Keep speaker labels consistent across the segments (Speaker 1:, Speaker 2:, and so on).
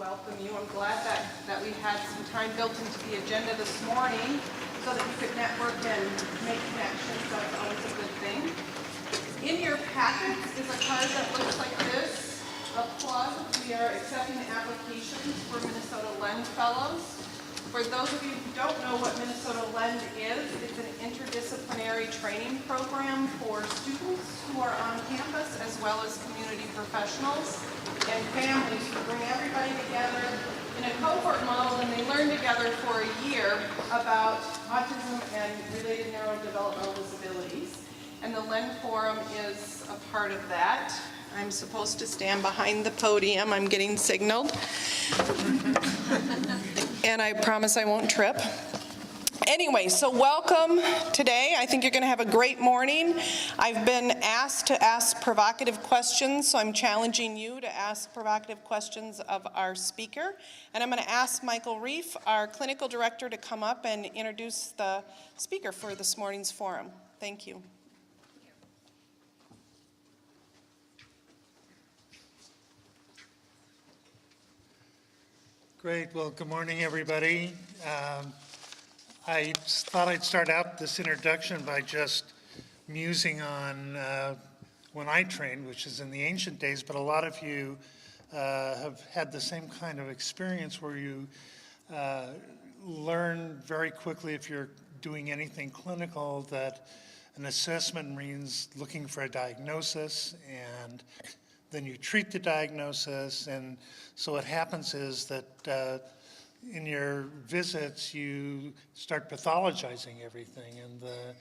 Speaker 1: welcome you. I'm glad that we had some time built into the agenda this morning so that you could network and make connections. That's always a good thing. In your packets is a card that looks like this, a plug. We are accepting applications for Minnesota LEND Fellows. For those of you who don't know what Minnesota LEND is, it's an interdisciplinary training program for students who are on campus as well as community professionals and families who bring everybody together in a cohort model, and they learn together for a year about autism and related neurodevelopmental disabilities. And the LEND Forum is a part of that. I'm supposed to stand behind the podium. I'm getting signaled. And I promise I won't trip. Anyway, so welcome today. I think you're going to have a great morning. I've been asked to ask provocative questions, so I'm challenging you to ask provocative questions of our speaker. And I'm going to ask Michael Reif, our clinical director, to come up and introduce the speaker for this morning's forum. Thank you.
Speaker 2: Great. Well, good morning, everybody. I thought I'd start out this introduction by just musing on when I trained, which is in the ancient days, but a lot of you have had the same kind of experience where you learn very quickly, if you're doing anything clinical, that an assessment means looking for a diagnosis, and then you treat the diagnosis. And so what happens is that in your visits, you start pathologizing everything, and the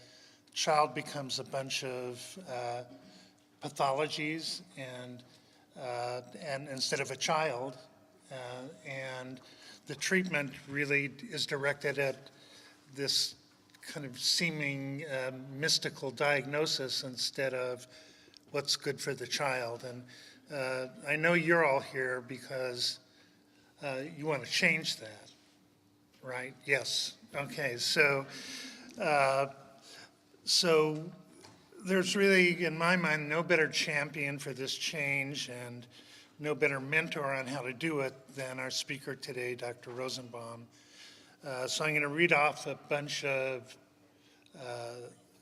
Speaker 2: child becomes a bunch of pathologies, and instead of a child, and the treatment really is directed at this kind of seeming mystical diagnosis instead of what's good for the child. And I know you're all here because you want to change that, right? Yes. Okay. So there's really, in my mind, no better champion for this change and no better mentor on how to do it than our speaker today, Dr. Rosenbaum. So I'm going to read off a bunch of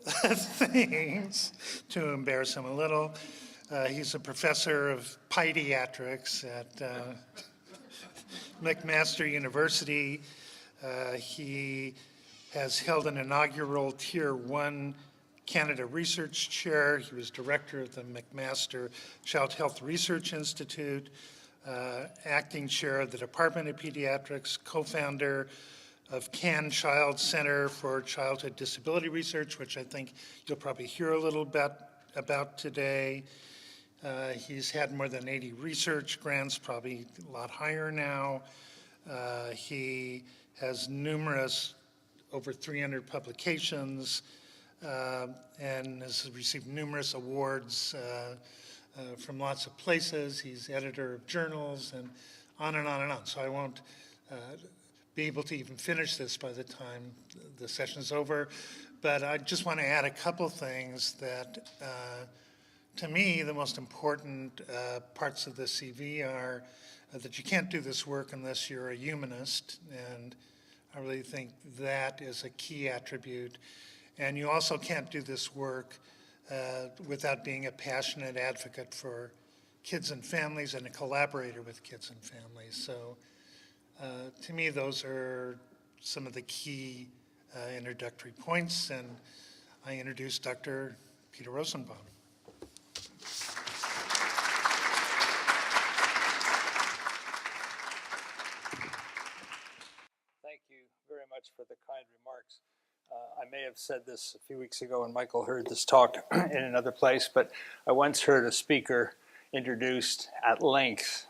Speaker 2: things to embarrass him a little. He's a professor of pediatrics at McMaster University. He has held an inaugural Tier 1 Canada Research Chair. He was director of the McMaster Child Health Research Institute, acting chair of the Department of Pediatrics, co-founder of CAN Child Center for Childhood Disability Research, which I think you'll probably hear a little bit about today. He's had more than 80 research grants, probably a lot higher now. He has over 300 publications, and has received numerous awards from lots of places. He's editor of journals and on and on and on. So I won't be able to even finish this by the time the session's over. But I just want to add a couple things that, to me, the most important parts of the CV are that you can't do this work unless you're a humanist, and I really think that is a key attribute. And you also can't do this work without being a passionate advocate for kids and families and a collaborator with kids and families. So to me, those are some of the key introductory points, and I introduce Dr. Peter Rosenbaum.
Speaker 3: Thank you very much for the kind remarks. I may have said this a few weeks ago, and Michael heard this talk in another place, but I once heard a speaker introduced at length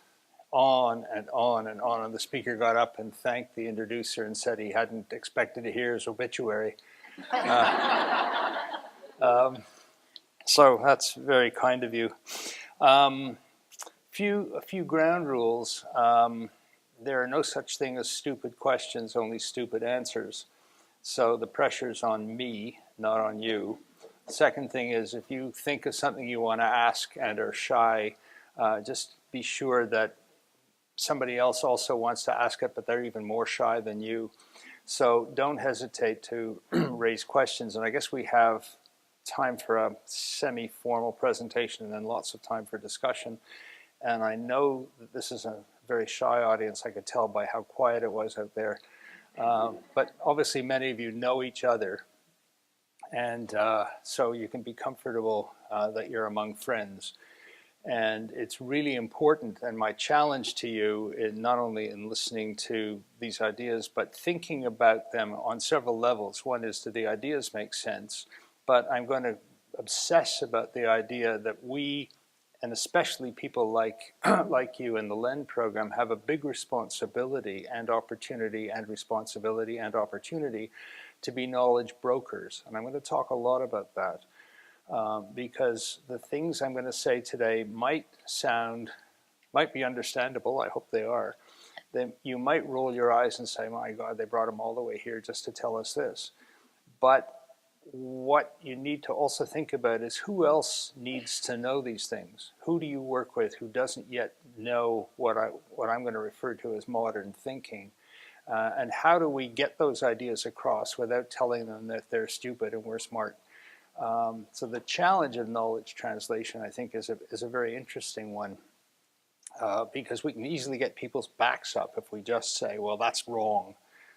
Speaker 3: on and on and on, and the speaker got up and thanked the introducer and said he hadn't expected to hear his obituary. So that's very kind of you. A few ground rules. There are no such thing as stupid questions, only stupid answers. So the pressure's on me, not on you. Second thing is, if you think of something you want to ask and are shy, just be sure that somebody else also wants to ask it, but they're even more shy than you. So don't hesitate to raise questions. And I guess we have time for a semi-formal presentation and then lots of time for discussion. And I know that this is a very shy audience. I could tell by how quiet it was out there. But obviously many of you know each other. And so you can be comfortable that you're among friends. And it's really important, and my challenge to you is not only in listening to these ideas, but thinking about them on several levels. One is, do the ideas make sense? But I'm going to obsess about the idea that we, and especially people like, like you in the LEND program, have a big responsibility and opportunity and responsibility and opportunity to be knowledge brokers. And I'm going to talk a lot about that. Because the things I'm going to say today might be understandable. I hope they are. Then you might roll your eyes and say, my God, they brought them all the way here just to tell us this. But what you need to also think about is who else needs to know these things? Who do you work with who doesn't yet know what I'm going to refer to as modern thinking? And how do we get those ideas across without telling them that they're stupid and we're smart? So the challenge of knowledge translation, I think, is a very interesting one because we can easily get people's backs up if we just say, well, that's wrong.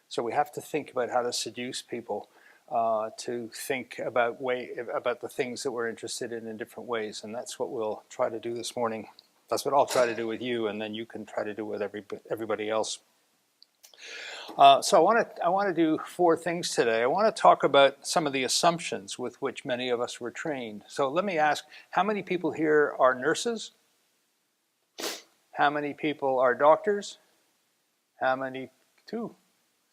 Speaker 3: So we have to think about how to seduce people to think about the things that we're interested in different ways. And that's what we'll try to do this morning. That's what I'll try to do with you, and then you can try to do with everybody else. So I want to do 4 things today. I want to talk about some of the assumptions with which many of us were trained. So let me ask, how many people here are nurses? How many people are doctors? How many? 2,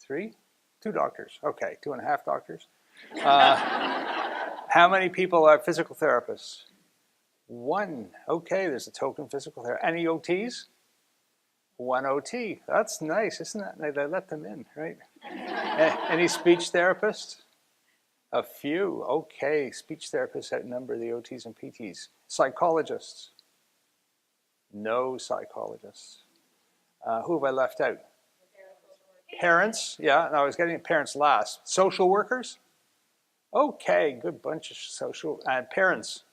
Speaker 3: 3? 2 doctors. Okay, 2.5 doctors. How many people are physical therapists? 1. Okay, there's a token physical therapist. Any OTs? 1 OT. That's nice, isn't that? They let them in, right? Any speech therapists? A few. Okay, speech therapists outnumber the OTs and PTs. Psychologists? No psychologists. Who have I left out? Parents? Yeah, no, I was getting parents last. Social workers? Okay, good bunch of social. And parents?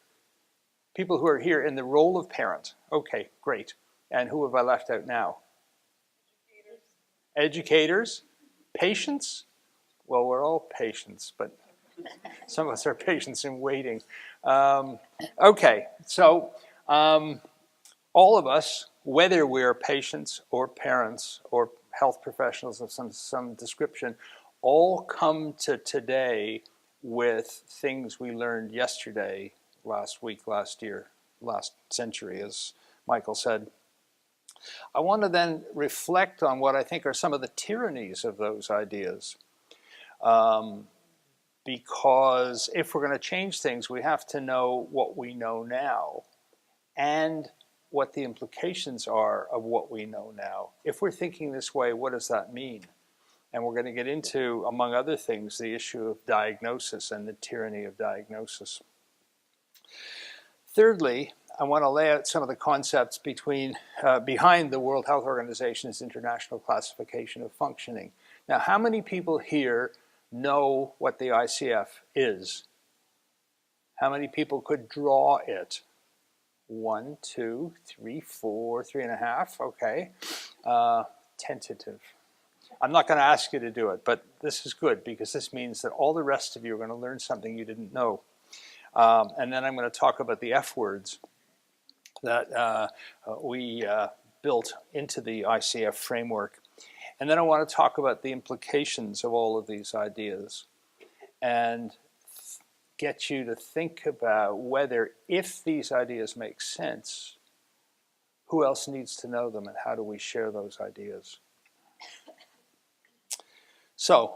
Speaker 3: People who are here in the role of parent. Okay, great. And who have I left out now? Educators. Patients? Well, we're all patients, but some of us are patients in waiting. Okay, so all of us, whether we're patients or parents or health professionals of some description, all come to today with things we learned yesterday, last week, last year, last century, as Michael said. I want to then reflect on what I think are some of the tyrannies of those ideas. Because if we're going to change things, we have to know what we know now and what the implications are of what we know now. If we're thinking this way, what does that mean? And we're going to get into, among other things, the issue of diagnosis and the tyranny of diagnosis. Thirdly, I want to lay out some of the concepts behind the World Health Organization's International Classification of Functioning. Now, how many people here know what the ICF is? How many people could draw it? 1, 2, 3, 4, 3.5. Okay. Tentative. I'm not going to ask you to do it, but this is good because this means that all the rest of you are going to learn something you didn't know. And then I'm going to talk about the F words that we built into the ICF framework. And then I want to talk about the implications of all of these ideas and get you to think about whether, if these ideas make sense, who else needs to know them and how do we share those ideas? So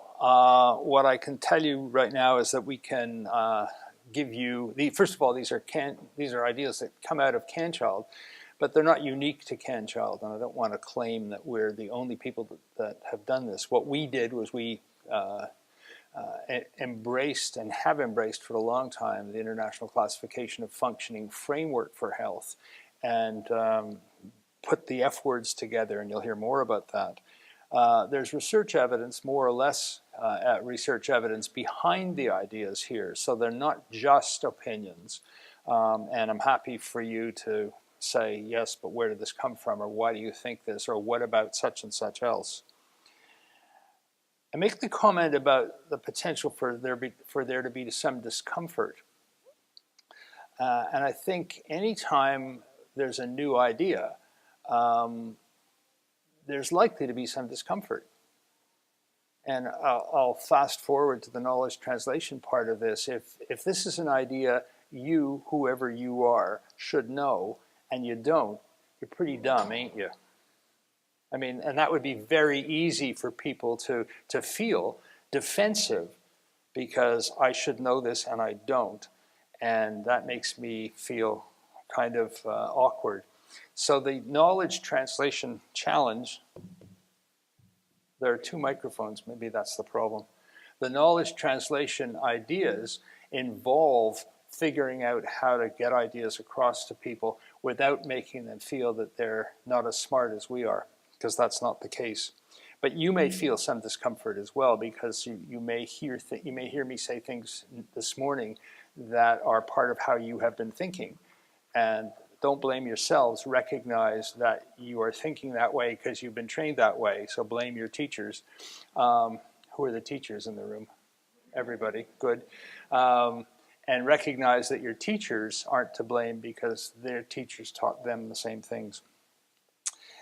Speaker 3: what I can tell you right now is that we can give you, first of all, these are ideas that come out of CanChild, but they're not unique to CanChild, and I don't want to claim that we're the only people that have done this. What we did was we embraced and have embraced for a long time the International Classification of Functioning framework for health, and put the F words together, and you'll hear more about that. There's research evidence, more or less research evidence behind the ideas here. So they're not just opinions. And I'm happy for you to say, yes, but where did this come from? Or why do you think this? Or what about such and such else? I make the comment about the potential for there to be some discomfort. And I think anytime there's a new idea, there's likely to be some discomfort. And I'll fast forward to the knowledge translation part of this. If this is an idea you, whoever you are, should know, and you don't, you're pretty dumb, ain't you? I mean, and that would be very easy for people to feel defensive because I should know this and I don't. And that makes me feel kind of awkward. So the knowledge translation challenge, there are 2 microphones, maybe that's the problem. The knowledge translation ideas involve figuring out how to get ideas across to people without making them feel that they're not as smart as we are, because that's not the case. But you may feel some discomfort as well, because you may hear me say things this morning that are part of how you have been thinking. And don't blame yourselves. Recognize that you are thinking that way because you've been trained that way. So blame your teachers. Who are the teachers in the room? Everybody. Good. And recognize that your teachers aren't to blame because their teachers taught them the same things.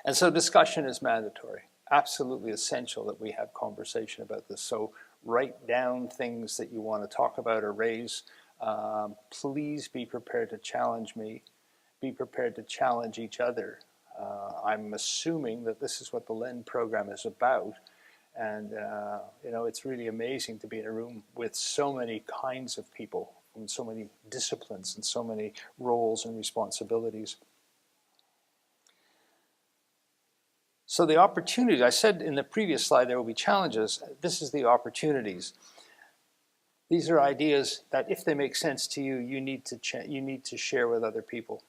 Speaker 3: And so discussion is mandatory. Absolutely essential that we have conversation about this. So write down things that you want to talk about or raise. Please be prepared to challenge me. Be prepared to challenge each other. I'm assuming that this is what the LEND program is about. And, it's really amazing to be in a room with so many kinds of people from so many disciplines and so many roles and responsibilities. So the opportunities, I said in the previous slide there will be challenges. This is the opportunities. These are ideas that if they make sense to you, you need to share with other people.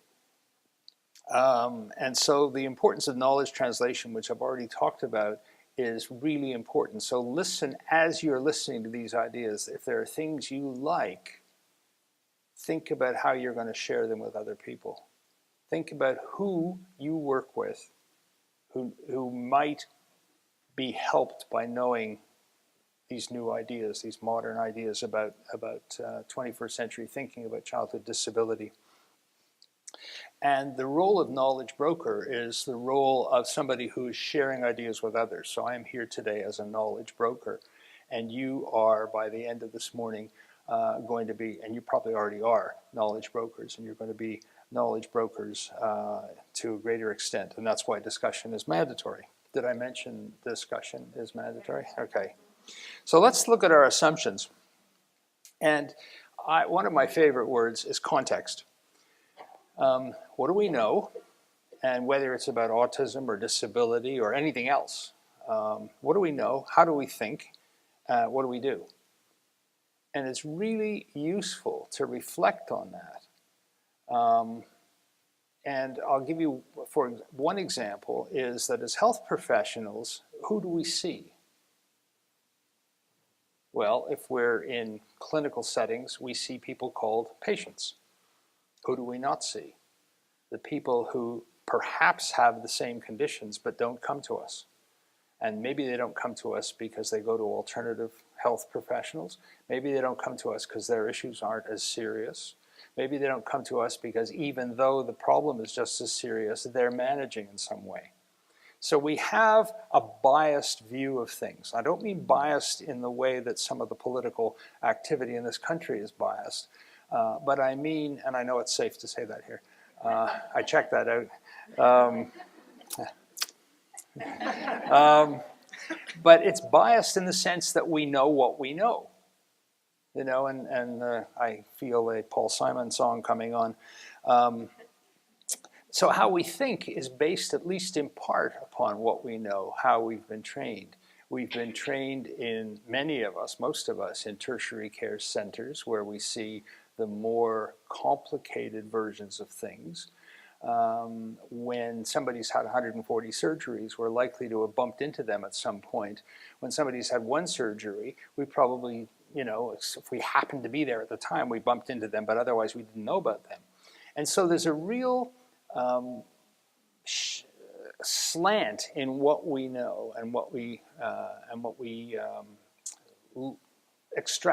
Speaker 3: And so the importance of knowledge translation, which I've already talked about, is really important. So listen as you're listening to these ideas. If there are things you like, think about how you're going to share them with other people. Think about who you work with, who might be helped by knowing these new ideas, these modern ideas about 21st century thinking about childhood disability. And the role of knowledge broker is the role of somebody who is sharing ideas with others. So I am here today as a knowledge broker, and you are, by the end of this morning, going to be, and you probably already are, knowledge brokers, and you're going to be knowledge brokers to a greater extent, and that's why discussion is mandatory. Did I mention discussion is mandatory? Okay. So let's look at our assumptions. And one of my favorite words is context. What do we know? And whether it's about autism or disability or anything else, what do we know? How do we think? What do we do? And it's really useful to reflect on that. And I'll give you, for one example, is that as health professionals, who do we see? Well, if we're in clinical settings, we see people called patients. Who do we not see? The people who perhaps have the same conditions but don't come to us. And maybe they don't come to us because they go to alternative health professionals. Maybe they don't come to us because their issues aren't as serious. Maybe they don't come to us because even though the problem is just as serious, they're managing in some way. So we have a biased view of things. I don't mean biased in the way that some of the political activity in this country is biased, but I mean, and I know it's safe to say that here, I checked that out. But it's biased in the sense that we know what we know. And I feel a Paul Simon song coming on. So how we think is based, at least in part, upon what we know, how we've been trained. We've been trained in, many of us, most of us, in tertiary care centers where we see the more complicated versions of things. When somebody's had 140 surgeries, we're likely to have bumped into them at some point. When somebody's had one surgery, we probably, if we happened to be there at the time, we bumped into them, but otherwise we didn't know about them. And so there's a real slant in what we know and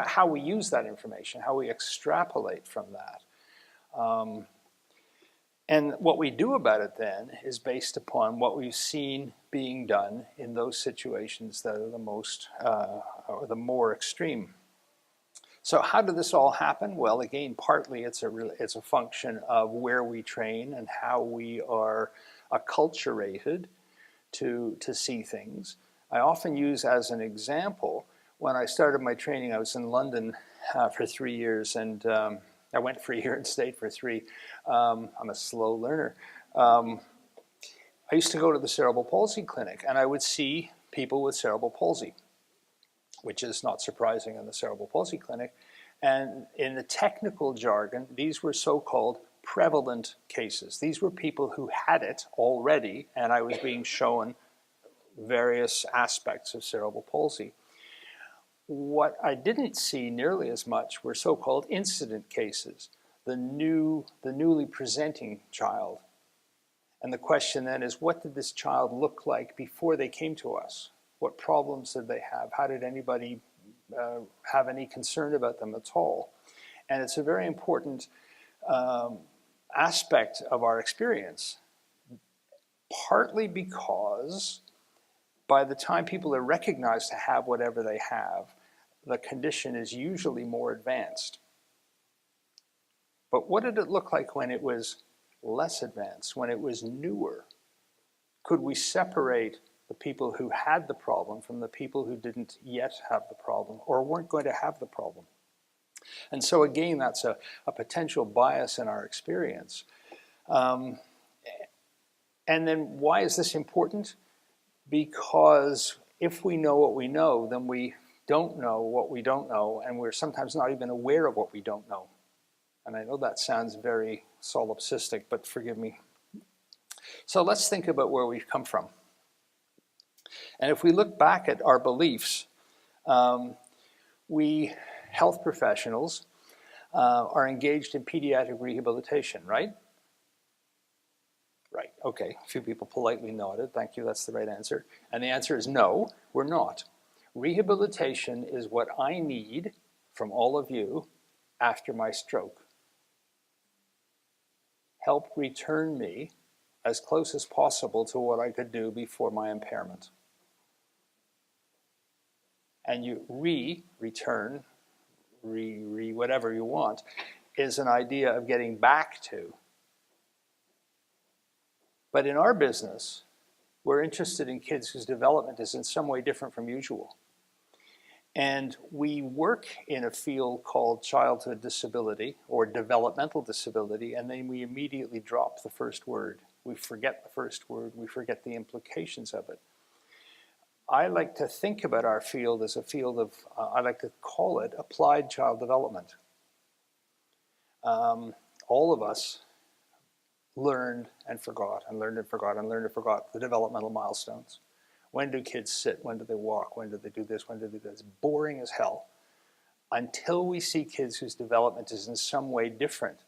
Speaker 3: how we use that information, how we extrapolate from that. And what we do about it then is based upon what we've seen being done in those situations that are the most or the more extreme. So how did this all happen? Well, again, partly it's a function of where we train and how we are acculturated to see things. I often use as an example, when I started my training, I was in London for 3 years, and I went for a year and stayed for 3. I'm a slow learner. I used to go to the cerebral palsy clinic, and I would see people with cerebral palsy, which is not surprising in the cerebral palsy clinic. And in the technical jargon, these were so-called prevalent cases. These were people who had it already, and I was being shown various aspects of cerebral palsy. What I didn't see nearly as much were so-called incident cases, the newly presenting child. And the question then is, what did this child look like before they came to us? What problems did they have? How did anybody have any concern about them at all? And it's a very important aspect of our experience, partly because by the time people are recognized to have whatever they have, the condition is usually more advanced. But what did it look like when it was less advanced, when it was newer? Could we separate the people who had the problem from the people who didn't yet have the problem or weren't going to have the problem? And so again, that's a potential bias in our experience. And then why is this important? Because if we know what we know, then we don't know what we don't know, and we're sometimes not even aware of what we don't know. And I know that sounds very solipsistic, but forgive me. So let's think about where we've come from. And if we look back at our beliefs, we health professionals are engaged in pediatric rehabilitation, right? Right, okay, a few people politely nodded. Thank you, that's the right answer. And the answer is no, we're not. Rehabilitation is what I need from all of you after my stroke. Help return me as close as possible to what I could do before my impairment. And you return, whatever you want, is an idea of getting back to. But in our business, we're interested in kids whose development is in some way different from usual. And we work in a field called childhood disability or developmental disability, and then we immediately drop the first word. We forget the first word, we forget the implications of it. I like to think about our field as a field of, I like to call it applied child development. All of us learned and forgot, and learned and forgot, and learned and forgot the developmental milestones. When do kids sit? When do they walk? When do they do this? When do they do this? Boring as hell. Until we see kids whose development is in some way different.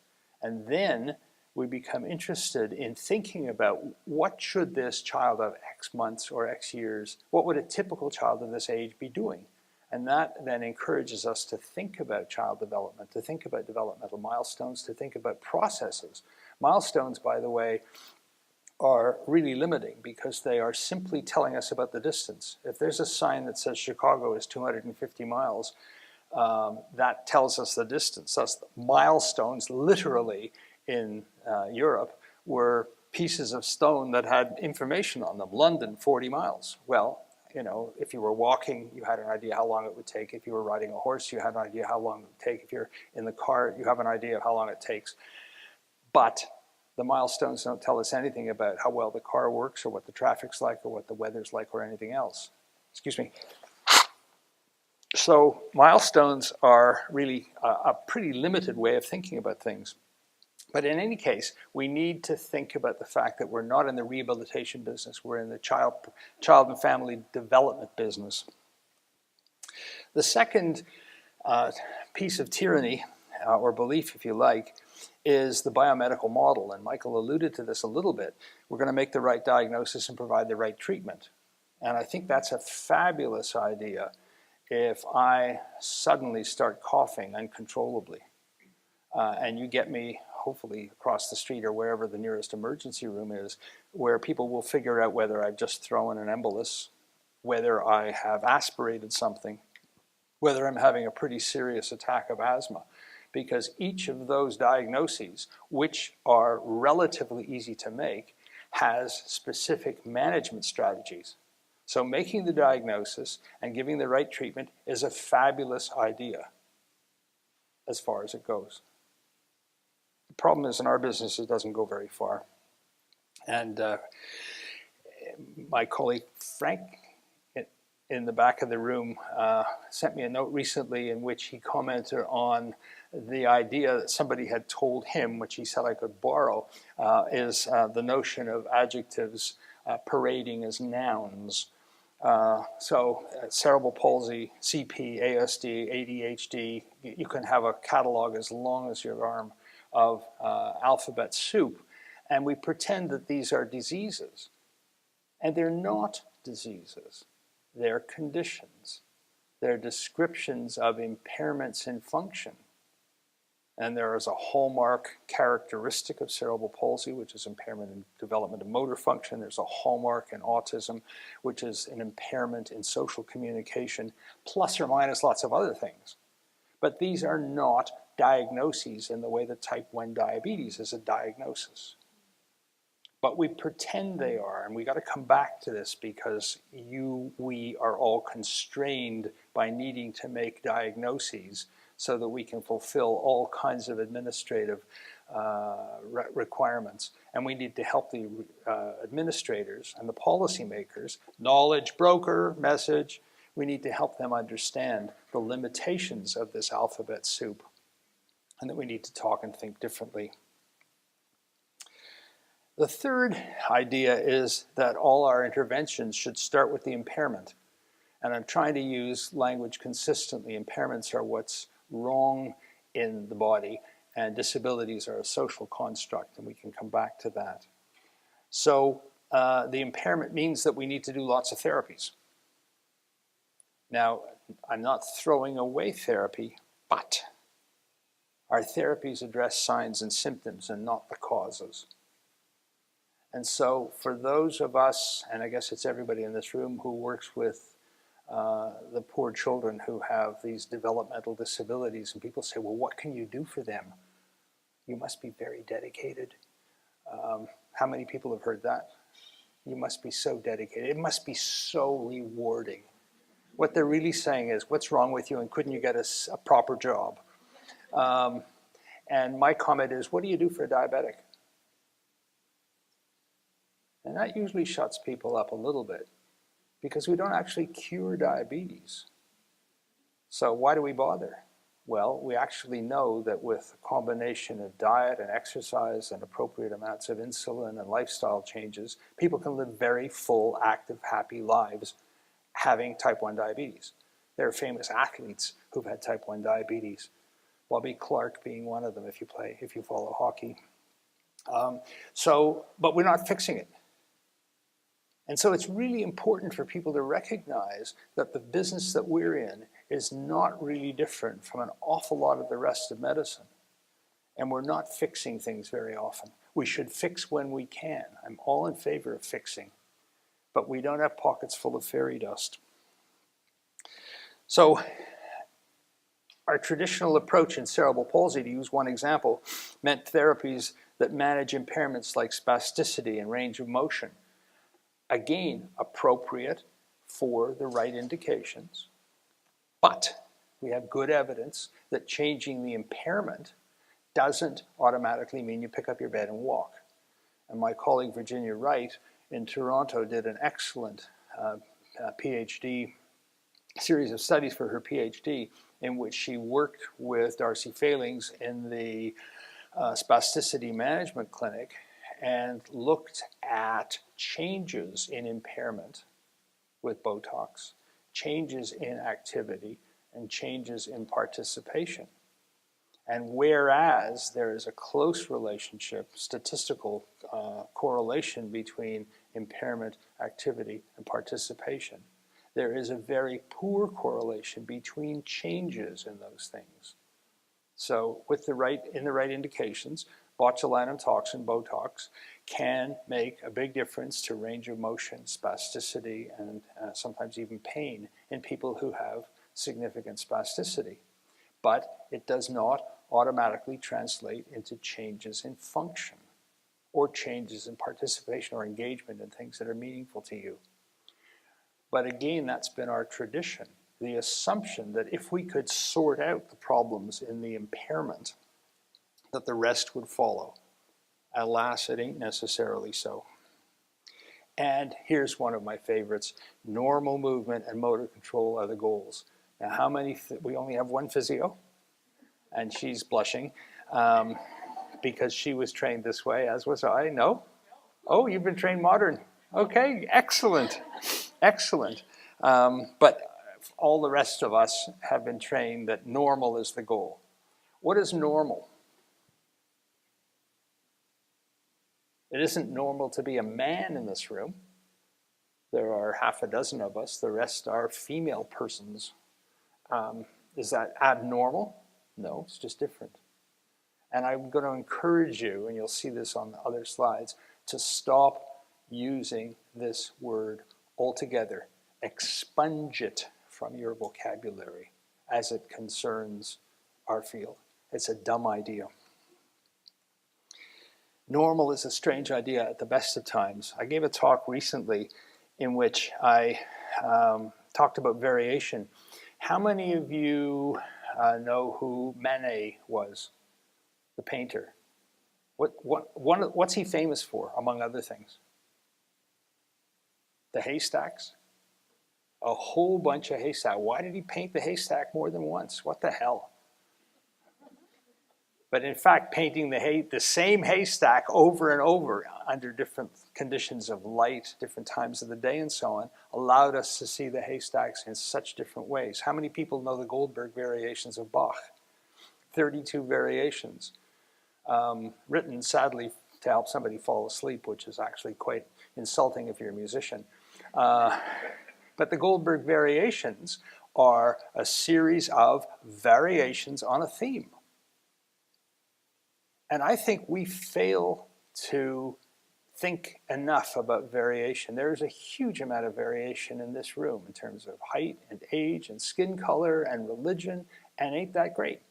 Speaker 3: And then we become interested in thinking about what should this child of X months or X years, what would a typical child of this age be doing? And that then encourages us to think about child development, to think about developmental milestones, to think about processes. Milestones, by the way, are really limiting because they are simply telling us about the distance. If there's a sign that says Chicago is 250 miles, that tells us the distance. Thus, milestones literally in Europe were pieces of stone that had information on them. London, 40 miles. Well, you know, if you were walking, you had an idea how long it would take. If you were riding a horse, you had an idea how long it would take. If you're in the car, you have an idea of how long it takes. But the milestones don't tell us anything about how well the car works or what the traffic's like or what the weather's like or anything else. Excuse me. So milestones are really a pretty limited way of thinking about things. But in any case, we need to think about the fact that we're not in the rehabilitation business. We're in the child and family development business. The second piece of tyranny, or belief, if you like, is the biomedical model. And Michael alluded to this a little bit. We're going to make the right diagnosis and provide the right treatment. And I think that's a fabulous idea if I suddenly start coughing uncontrollably. And you get me, hopefully, across the street or wherever the nearest emergency room is, where people will figure out whether I've just thrown an embolus, whether I have aspirated something, whether I'm having a pretty serious attack of asthma. Because each of those diagnoses, which are relatively easy to make, has specific management strategies. So making the diagnosis and giving the right treatment is a fabulous idea as far as it goes. The problem is in our business, it doesn't go very far. And my colleague Frank in the back of the room sent me a note recently in which he commented on the idea that somebody had told him, which he said I could borrow, is the notion of adjectives parading as nouns. So cerebral palsy, CP, ASD, ADHD, you can have a catalog as long as your arm of alphabet soup, and we pretend that these are diseases. And they're not diseases. They're conditions. They're descriptions of impairments in function. And there is a hallmark characteristic of cerebral palsy, which is impairment in development of motor function. There's a hallmark in autism, which is an impairment in social communication, plus or minus lots of other things. But these are not diagnoses in the way that type 1 diabetes is a diagnosis. But we pretend they are, and we got to come back to this because we are all constrained by needing to make diagnoses so that we can fulfill all kinds of administrative requirements. And we need to help the administrators and the policymakers, knowledge broker, message, we need to help them understand the limitations of this alphabet soup and that we need to talk and think differently. The third idea is that all our interventions should start with the impairment. And I'm trying to use language consistently. Impairments are what's wrong in the body, and disabilities are a social construct, and we can come back to that. So the impairment means that we need to do lots of therapies. Now, I'm not throwing away therapy, but our therapies address signs and symptoms and not the causes. And so for those of us, and I guess it's everybody in this room who works with the poor children who have these developmental disabilities, and people say, well, what can you do for them? You must be very dedicated. How many people have heard that? You must be so dedicated. It must be so rewarding. What they're really saying is, what's wrong with you and couldn't you get a proper job? And my comment is, what do you do for a diabetic? And that usually shuts people up a little bit because we don't actually cure diabetes. So why do we bother? Well, we actually know that with a combination of diet and exercise and appropriate amounts of insulin and lifestyle changes, people can live very full, active, happy lives having type 1 diabetes. There are famous athletes who've had type 1 diabetes, Bobby Clark being one of them if you follow hockey. But we're not fixing it. And so it's really important for people to recognize that the business that we're in is not really different from an awful lot of the rest of medicine. And we're not fixing things very often. We should fix when we can. I'm all in favor of fixing. But we don't have pockets full of fairy dust. So our traditional approach in cerebral palsy, to use one example, meant therapies that manage impairments like spasticity and range of motion. Again, appropriate for the right indications. But we have good evidence that changing the impairment doesn't automatically mean you pick up your bed and walk. And my colleague Virginia Wright in Toronto did an excellent PhD series of studies for her PhD in which she worked with Darcy Failings in the spasticity management clinic and looked at changes in impairment with Botox, changes in activity, and changes in participation. And whereas there is a close relationship, statistical correlation between impairment, activity, and participation, there is a very poor correlation between changes in those things. So in the right indications, botulinum toxin, Botox, can make a big difference to range of motion, spasticity, and sometimes even pain in people who have significant spasticity. But it does not automatically translate into changes in function or changes in participation or engagement in things that are meaningful to you. But again, that's been our tradition. The assumption that if we could sort out the problems in the impairment, that the rest would follow. Alas, it ain't necessarily so. And here's one of my favorites. Normal movement and motor control are the goals. Now, how many, we only have one physio, and she's blushing because she was trained this way, as was I. No? Oh, you've been trained modern. Okay, excellent. Excellent. But all the rest of us have been trained that normal is the goal. What is normal? It isn't normal to be a man in this room. There are half a dozen of us. The rest are female persons. Is that abnormal? No, it's just different. And I'm going to encourage you, and you'll see this on the other slides, to stop using this word altogether. Expunge it from your vocabulary as it concerns our field. It's a dumb idea. Normal is a strange idea at the best of times. I gave a talk recently in which I talked about variation. How many of you know who Manet was, the painter? What's he famous for, among other things? The haystacks? A whole bunch of haystacks. Why did he paint the haystack more than once? What the hell? But in fact, painting the same haystack over and over under different conditions of light, different times of the day and so on, allowed us to see the haystacks in such different ways. How many people know the Goldberg variations of Bach? 32 variations. Written, sadly, to help somebody fall asleep, which is actually quite insulting if you're a musician. But the Goldberg variations are a series of variations on a theme. And I think we fail to think enough about variation. There is a huge amount of variation in this room in terms of height and age and skin color and religion, and ain't that great?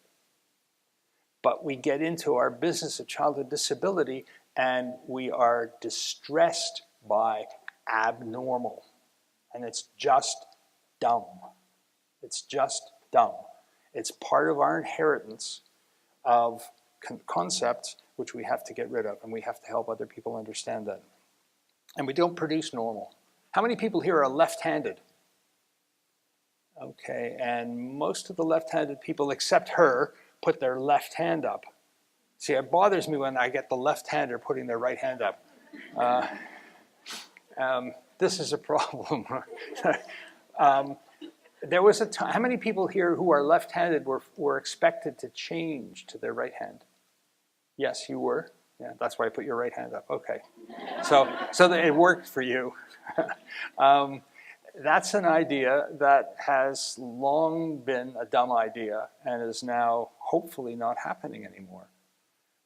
Speaker 3: But we get into our business of childhood disability and we are distressed by abnormal. And it's just dumb. It's just dumb. It's part of our inheritance of concepts which we have to get rid of, and we have to help other people understand that. And we don't produce normal. How many people here are left-handed? Okay, and most of the left-handed people, except her, put their left hand up. See, it bothers me when I get the left-hander putting their right hand up. This is a problem. There was a time, how many people here who are left-handed were expected to change to their right hand? Yes, you were. Yeah, that's why I put your right hand up. Okay. So that it worked for you. That's an idea that has long been a dumb idea and is now hopefully not happening anymore.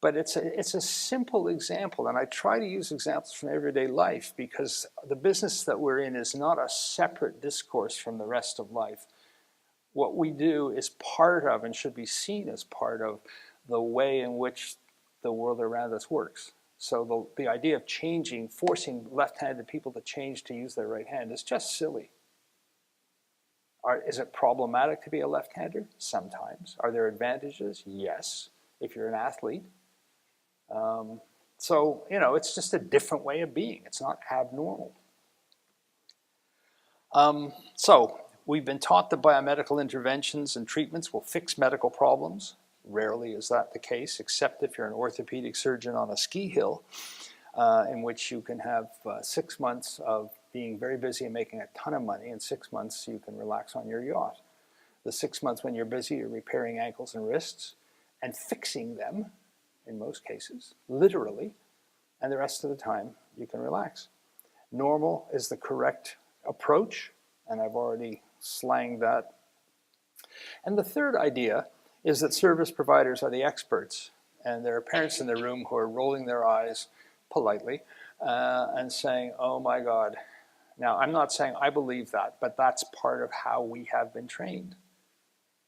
Speaker 3: But it's a simple example, and I try to use examples from everyday life because the business that we're in is not a separate discourse from the rest of life. What we do is part of and should be seen as part of the way in which the world around us works. So the idea of changing, forcing left-handed people to change to use their right hand is just silly. Is it problematic to be a left-hander? Sometimes. Are there advantages? Yes, if you're an athlete. So, it's just a different way of being. It's not abnormal. So, we've been taught that biomedical interventions and treatments will fix medical problems. Rarely is that the case, except if you're an orthopedic surgeon on a ski hill, in which you can have 6 months of being very busy and making a ton of money, and 6 months you can relax on your yacht. The 6 months when you're busy, you're repairing ankles and wrists and fixing them, in most cases, literally, and the rest of the time you can relax. Normal is the correct approach, and I've already slanged that. And the third idea is that service providers are the experts, and there are parents in the room who are rolling their eyes politely and saying, oh my God. Now, I'm not saying I believe that, but that's part of how we have been trained.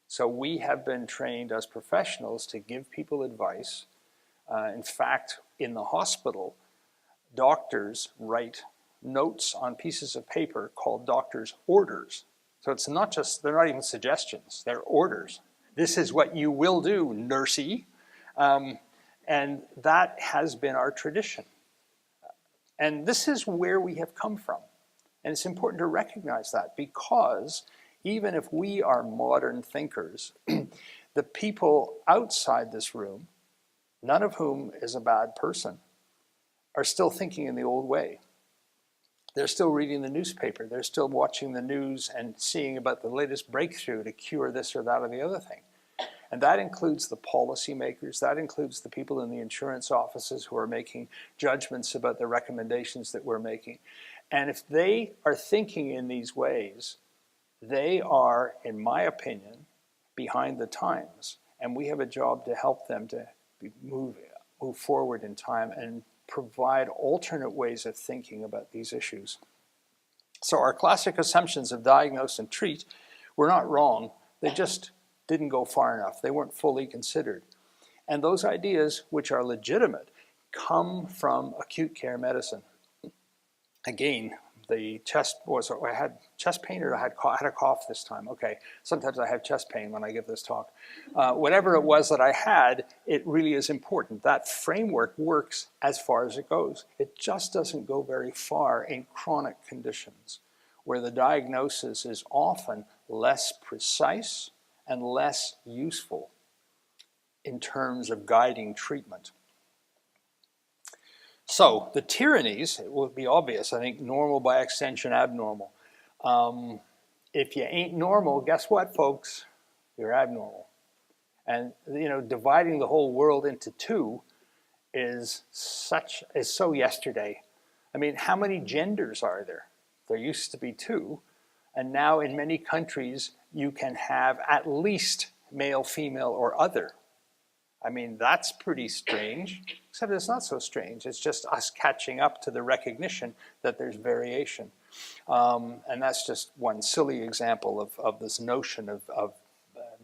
Speaker 3: So we have been trained as professionals to give people advice. In fact, in the hospital, doctors write notes on pieces of paper called doctor's orders. So it's not just, they're not even suggestions, they're orders. This is what you will do, nursey. And that has been our tradition. And this is where we have come from. And it's important to recognize that, because even if we are modern thinkers, the people outside this room, none of whom is a bad person, are still thinking in the old way. They're still reading the newspaper. They're still watching the news and seeing about the latest breakthrough to cure this or that or the other thing. And that includes the policymakers. That includes the people in the insurance offices who are making judgments about the recommendations that we're making. And if they are thinking in these ways, they are, in my opinion, behind the times. And we have a job to help them to move forward in time and provide alternate ways of thinking about these issues. So our classic assumptions of diagnose and treat were not wrong. They just didn't go far enough. They weren't fully considered. And those ideas, which are legitimate, come from acute care medicine. Again, the chest was, I had chest pain or I had a cough this time. Okay, sometimes I have chest pain when I give this talk. Whatever it was that I had, it really is important. That framework works as far as it goes. It just doesn't go very far in chronic conditions, where the diagnosis is often less precise and less useful in terms of guiding treatment. So the tyrannies, it will be obvious, I think normal by extension, abnormal. If you ain't normal, guess what, folks? You're abnormal. And dividing the whole world into two is so yesterday. I mean, how many genders are there? There used to be 2, and now in many countries you can have at least male, female, or other. I mean, that's pretty strange, except it's not so strange. It's just us catching up to the recognition that there's variation. And that's just one silly example of this notion of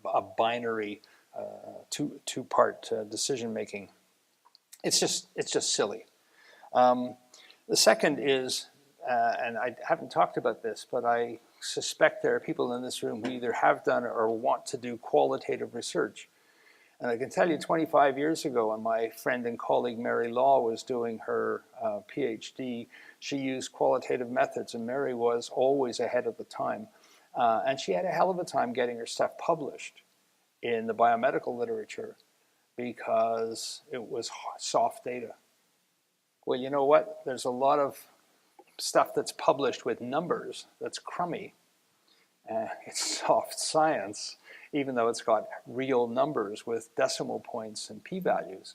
Speaker 3: a binary two-part decision-making. It's just silly. The second is, and I haven't talked about this, but I suspect there are people in this room who either have done or want to do qualitative research. And I can tell you 25 years ago, when my friend and colleague Mary Law was doing her PhD, she used qualitative methods, and Mary was always ahead of the time. And she had a hell of a time getting her stuff published in the biomedical literature because it was soft data. Well, you know what? There's a lot of stuff that's published with numbers that's crummy. It's soft science, even though it's got real numbers with decimal points and p-values.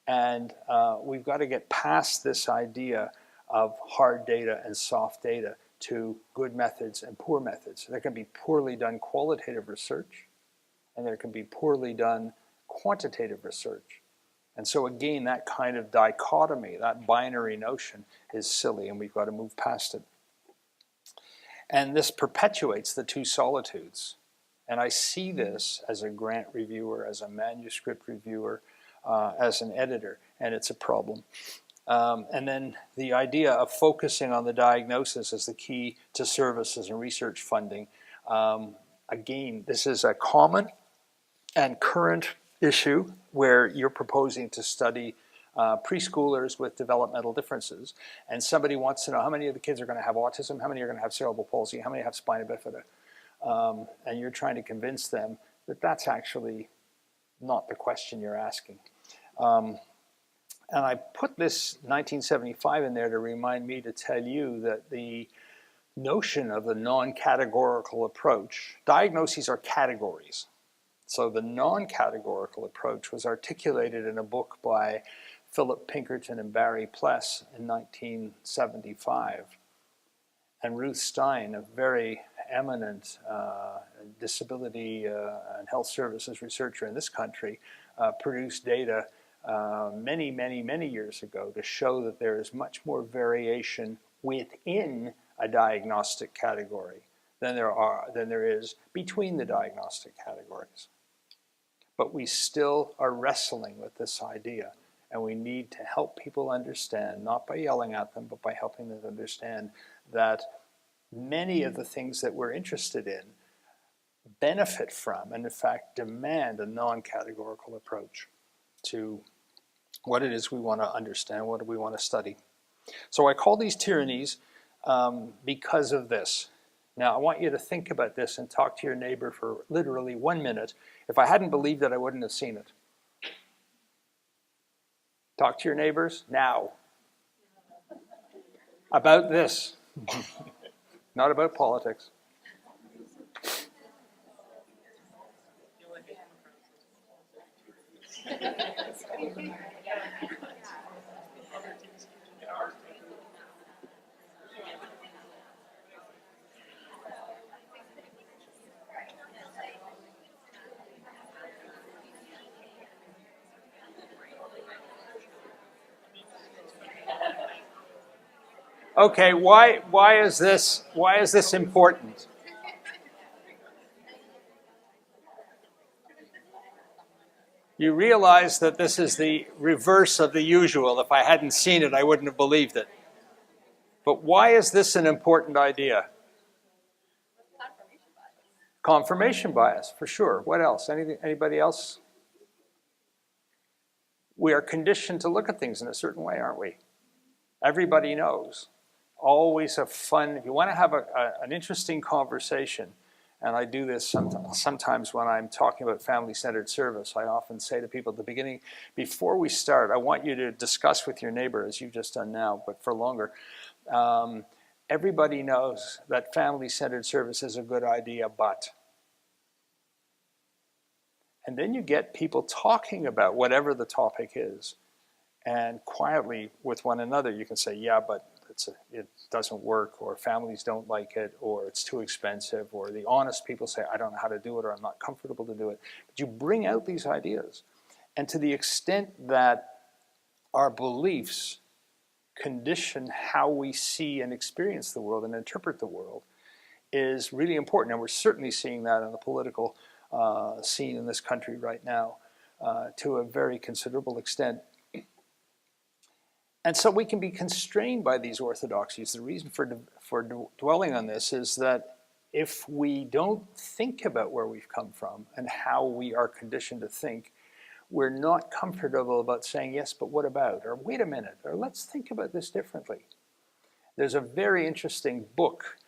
Speaker 3: And we've got to get past this idea of hard data and soft data to good methods and poor methods. There can be poorly done qualitative research, and there can be poorly done quantitative research. And so again, that kind of dichotomy, that binary notion is silly, and we've got to move past it. And this perpetuates the two solitudes. And I see this as a grant reviewer, as a manuscript reviewer, as an editor, and it's a problem. And then the idea of focusing on the diagnosis as the key to services and research funding. Again, this is a common and current issue where you're proposing to study preschoolers with developmental differences, and somebody wants to know how many of the kids are going to have autism, how many are going to have cerebral palsy, how many have spina bifida, and you're trying to convince them that that's actually not the question you're asking. And I put this 1975 in there to remind me to tell you that the notion of the non-categorical approach, diagnoses are categories. So the non-categorical approach was articulated in a book by Philip Pinkerton and Barry Pless in 1975. And Ruth Stein, a very eminent disability and health services researcher in this country, produced data many years ago to show that there is much more variation within a diagnostic category than there is between the diagnostic categories. But we still are wrestling with this idea, and we need to help people understand, not by yelling at them, but by helping them understand that many of the things that we're interested in benefit from, and in fact demand, a non-categorical approach to what it is we want to understand, what do we want to study. So I call these tyrannies because of this. Now I want you to think about this and talk to your neighbor for literally 1 minute. If I hadn't believed it, I wouldn't have seen it. Talk to your neighbors now about this, not about politics. Okay, why is this important? You realize that this is the reverse of the usual. If I hadn't seen it, I wouldn't have believed it. But why is this an important idea? Confirmation bias, for sure. What else? Anybody else? We are conditioned to look at things in a certain way, aren't we? Everybody knows. Always a fun, if you want to have an interesting conversation, and I do this sometimes when I'm talking about family-centered service, I often say to people at the beginning, before we start, I want you to discuss with your neighbor, as you've just done now, but for longer. Everybody knows that family-centered service is a good idea, but. And then you get people talking about whatever the topic is. And quietly with one another, you can say, yeah, but it doesn't work, or families don't like it, or it's too expensive, or the honest people say, I don't know how to do it, or I'm not comfortable to do it. But you bring out these ideas. And to the extent that our beliefs condition how we see and experience the world and interpret the world is really important. And we're certainly seeing that in the political scene in this country right now to a very considerable extent. And so we can be constrained by these orthodoxies. The reason for dwelling on this is that if we don't think about where we've come from and how we are conditioned to think, we're not comfortable about saying, yes, but what about? Or wait a minute, or let's think about this differently. There's a very interesting book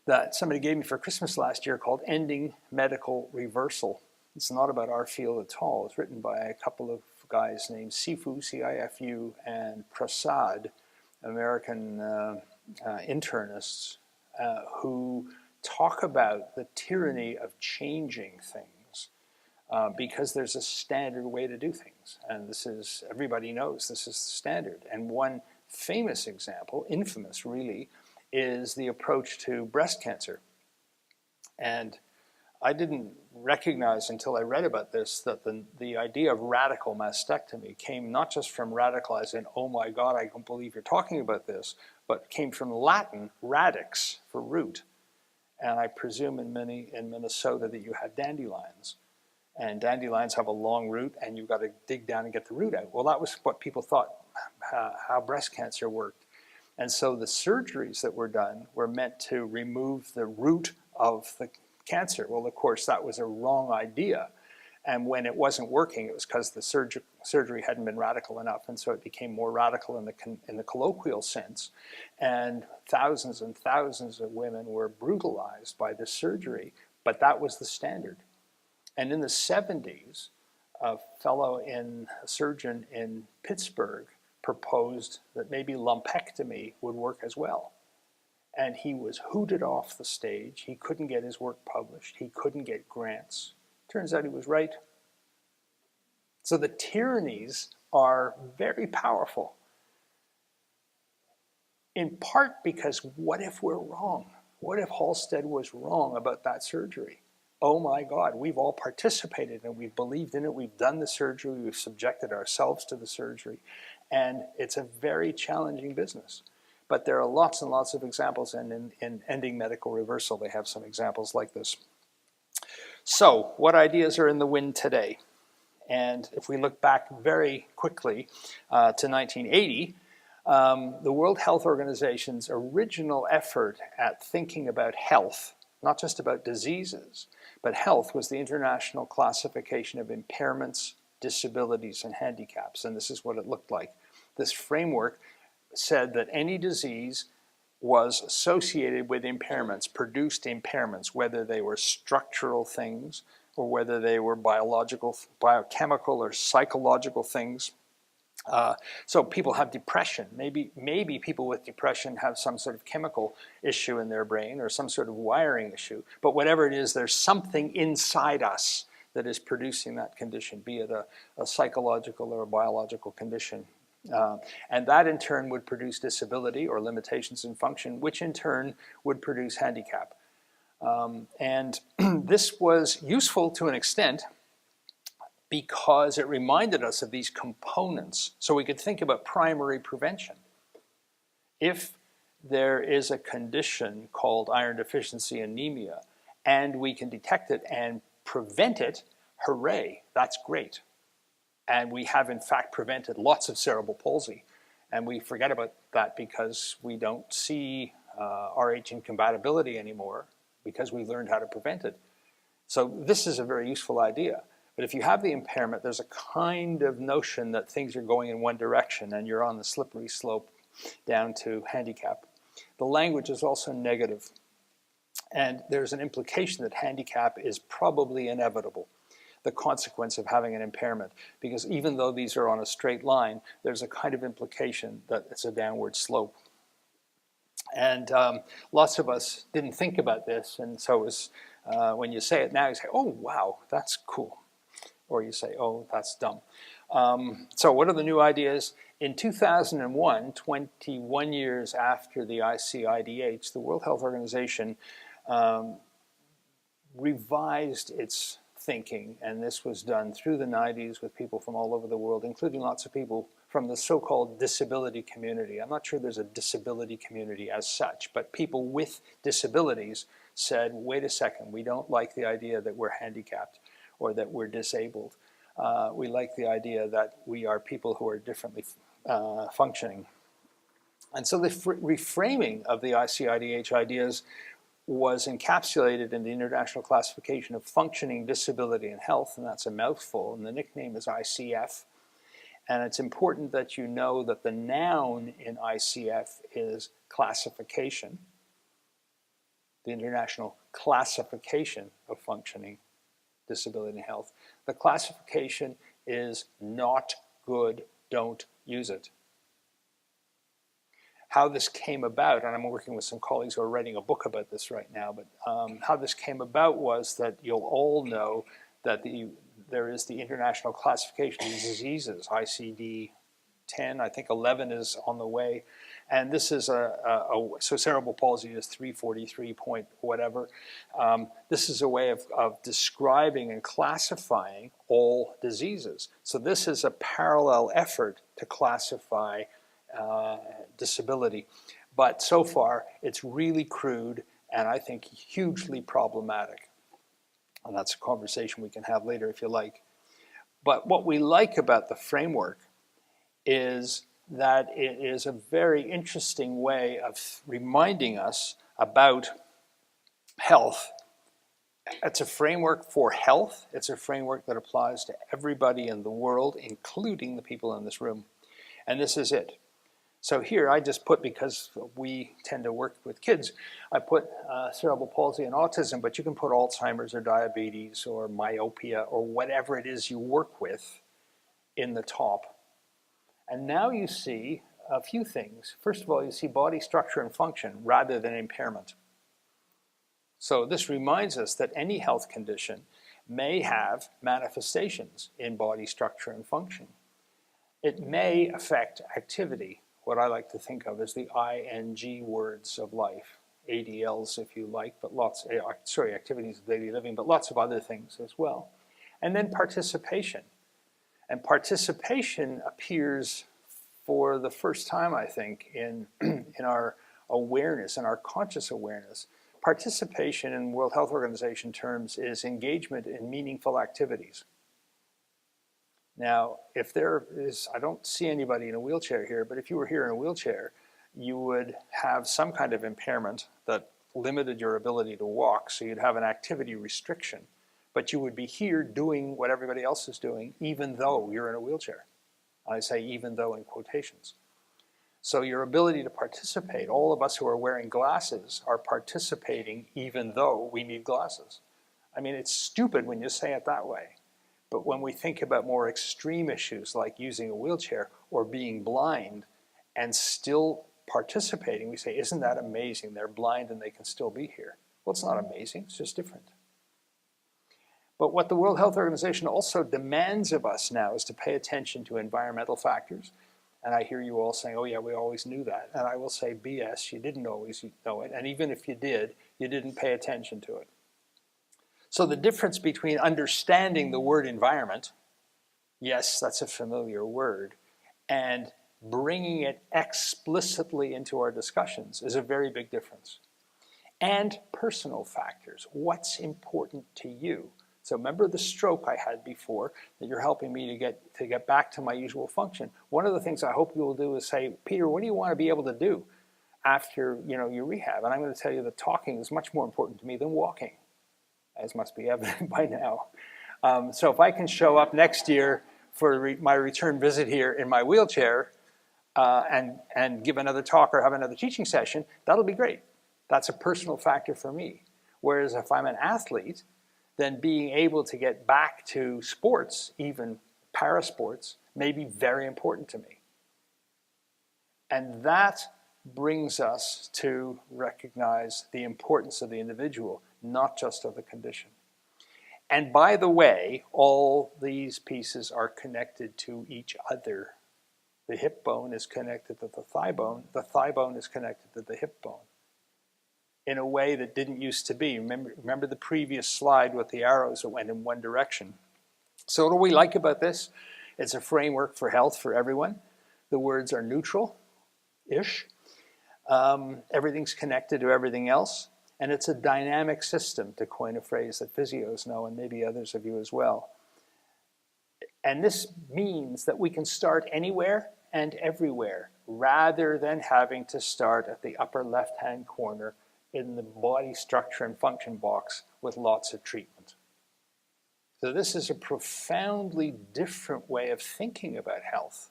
Speaker 3: that somebody gave me for Christmas last year called Ending Medical Reversal. It's not about our field at all. It's written by a couple of guys named Sifu, C-I-F-U, and Prasad, American internists, who talk about the tyranny of changing things because there's a standard way to do things. And this is, everybody knows this is the standard. And one famous example, infamous really, is the approach to breast cancer. And I didn't recognize until I read about this that the idea of radical mastectomy came not just from radical as in, oh my God, I don't believe you're talking about this, but came from Latin, radix, for root. And I presume in Minnesota that you had dandelions. And dandelions have a long root, and you've got to dig down and get the root out. Well, that was what people thought how breast cancer worked. And so the surgeries that were done were meant to remove the root of the cancer. Well, of course, that was a wrong idea. And when it wasn't working, it was because the surgery hadn't been radical enough, and so it became more radical in the colloquial sense. And thousands of women were brutalized by this surgery, but that was the standard. And in the 70s, a surgeon in Pittsburgh proposed that maybe lumpectomy would work as well. And he was hooted off the stage. He couldn't get his work published. He couldn't get grants. Turns out he was right. So the tyrannies are very powerful, in part because what if we're wrong? What if Halsted was wrong about that surgery? Oh my God, we've all participated and we've believed in it. We've done the surgery. We've subjected ourselves to the surgery. And it's a very challenging business. But there are lots and lots of examples, and in Ending Medical Reversal, they have some examples like this. So, what ideas are in the wind today? And if we look back very quickly to 1980, the World Health Organization's original effort at thinking about health, not just about diseases, but health, was the International Classification of Impairments, Disabilities, and Handicaps. And this is what it looked like. This framework said that any disease was associated with impairments, produced impairments, whether they were structural things or whether they were biological, biochemical, or psychological things. So people have depression. Maybe people with depression have some sort of chemical issue in their brain or some sort of wiring issue. But whatever it is, there's something inside us that is producing that condition, be it a psychological or a biological condition. And that in turn would produce disability or limitations in function, which in turn would produce handicap. And this was useful to an extent because it reminded us of these components. So we could think about primary prevention. If there is a condition called iron deficiency anemia and we can detect it and prevent it, hooray, that's great. And we have, in fact, prevented lots of cerebral palsy. And we forget about that because we don't see RH incompatibility anymore because we learned how to prevent it. So this is a very useful idea. But if you have the impairment, there's a kind of notion that things are going in one direction and you're on the slippery slope down to handicap. The language is also negative. And there's an implication that handicap is probably inevitable, the consequence of having an impairment, because even though these are on a straight line, there's a kind of implication that it's a downward slope. And lots of us didn't think about this, and so it was, when you say it now, you say, oh, wow, that's cool. Or you say, oh, that's dumb. So what are the new ideas? In 2001, 21 years after the ICIDH, the World Health Organization revised its thinking, and this was done through the 90s with people from all over the world, including lots of people from the so-called disability community. I'm not sure there's a disability community as such, but people with disabilities said, wait a second, we don't like the idea that we're handicapped or that we're disabled. We like the idea that we are people who are differently functioning. And so the reframing of the ICIDH ideas was encapsulated in the International Classification of Functioning, Disability, and Health, and that's a mouthful, and the nickname is ICF. And it's important that you know that the noun in ICF is classification, the International Classification of Functioning, Disability, and Health. The classification is not good, don't use it. How this came about, and I'm working with some colleagues who are writing a book about this right now, but how this came about was that you'll all know that there is the International Classification of Diseases, ICD-10, I think 11 is on the way, and this is so cerebral palsy is 343 point whatever. This is a way of describing and classifying all diseases. So this is a parallel effort to classify disability. But so far, it's really crude and I think hugely problematic. And that's a conversation we can have later if you like. But what we like about the framework is that it is a very interesting way of reminding us about health. It's a framework for health. It's a framework that applies to everybody in the world, including the people in this room. And this is it. So here I just put, because we tend to work with kids, I put cerebral palsy and autism, but you can put Alzheimer's or diabetes or myopia or whatever it is you work with in the top. And now you see a few things. First of all, you see body structure and function rather than impairment. So this reminds us that any health condition may have manifestations in body structure and function. It may affect activity, what I like to think of as the ING words of life, ADLs if you like, but activities of daily living, but lots of other things as well. And then participation. And participation appears for the first time, I think, in our awareness, in our conscious awareness. Participation in World Health Organization terms is engagement in meaningful activities. Now, if there is, I don't see anybody in a wheelchair here, but if you were here in a wheelchair, you would have some kind of impairment that limited your ability to walk, so you'd have an activity restriction. But you would be here doing what everybody else is doing, even though you're in a wheelchair. I say even though in quotations. So your ability to participate, all of us who are wearing glasses are participating even though we need glasses. I mean, it's stupid when you say it that way. But when we think about more extreme issues like using a wheelchair or being blind and still participating, we say, isn't that amazing? They're blind and they can still be here. Well, it's not amazing, it's just different. But what the World Health Organization also demands of us now is to pay attention to environmental factors. And I hear you all saying, oh yeah, we always knew that. And I will say, BS, you didn't always know it. And even if you did, you didn't pay attention to it. So the difference between understanding the word environment, yes, that's a familiar word, and bringing it explicitly into our discussions is a very big difference. And personal factors, what's important to you? So remember the stroke I had before that you're helping me to get back to my usual function. One of the things I hope you will do is say, Peter, what do you want to be able to do after your rehab? And I'm going to tell you that talking is much more important to me than walking, as must be evident by now. So if I can show up next year for my return visit here in my wheelchair and give another talk or have another teaching session, that'll be great. That's a personal factor for me. Whereas if I'm an athlete, then being able to get back to sports, even parasports, may be very important to me. And that brings us to recognize the importance of the individual, not just of the condition. And by the way, all these pieces are connected to each other. The hip bone is connected to the thigh bone is connected to the hip bone, in a way that didn't used to be. Remember the previous slide with the arrows that went in one direction. So what do we like about this? It's a framework for health for everyone. The words are neutral-ish. Everything's connected to everything else. And it's a dynamic system, to coin a phrase that physios know, and maybe others of you as well. And this means that we can start anywhere and everywhere, rather than having to start at the upper left-hand corner in the body structure and function box with lots of treatment. So this is a profoundly different way of thinking about health,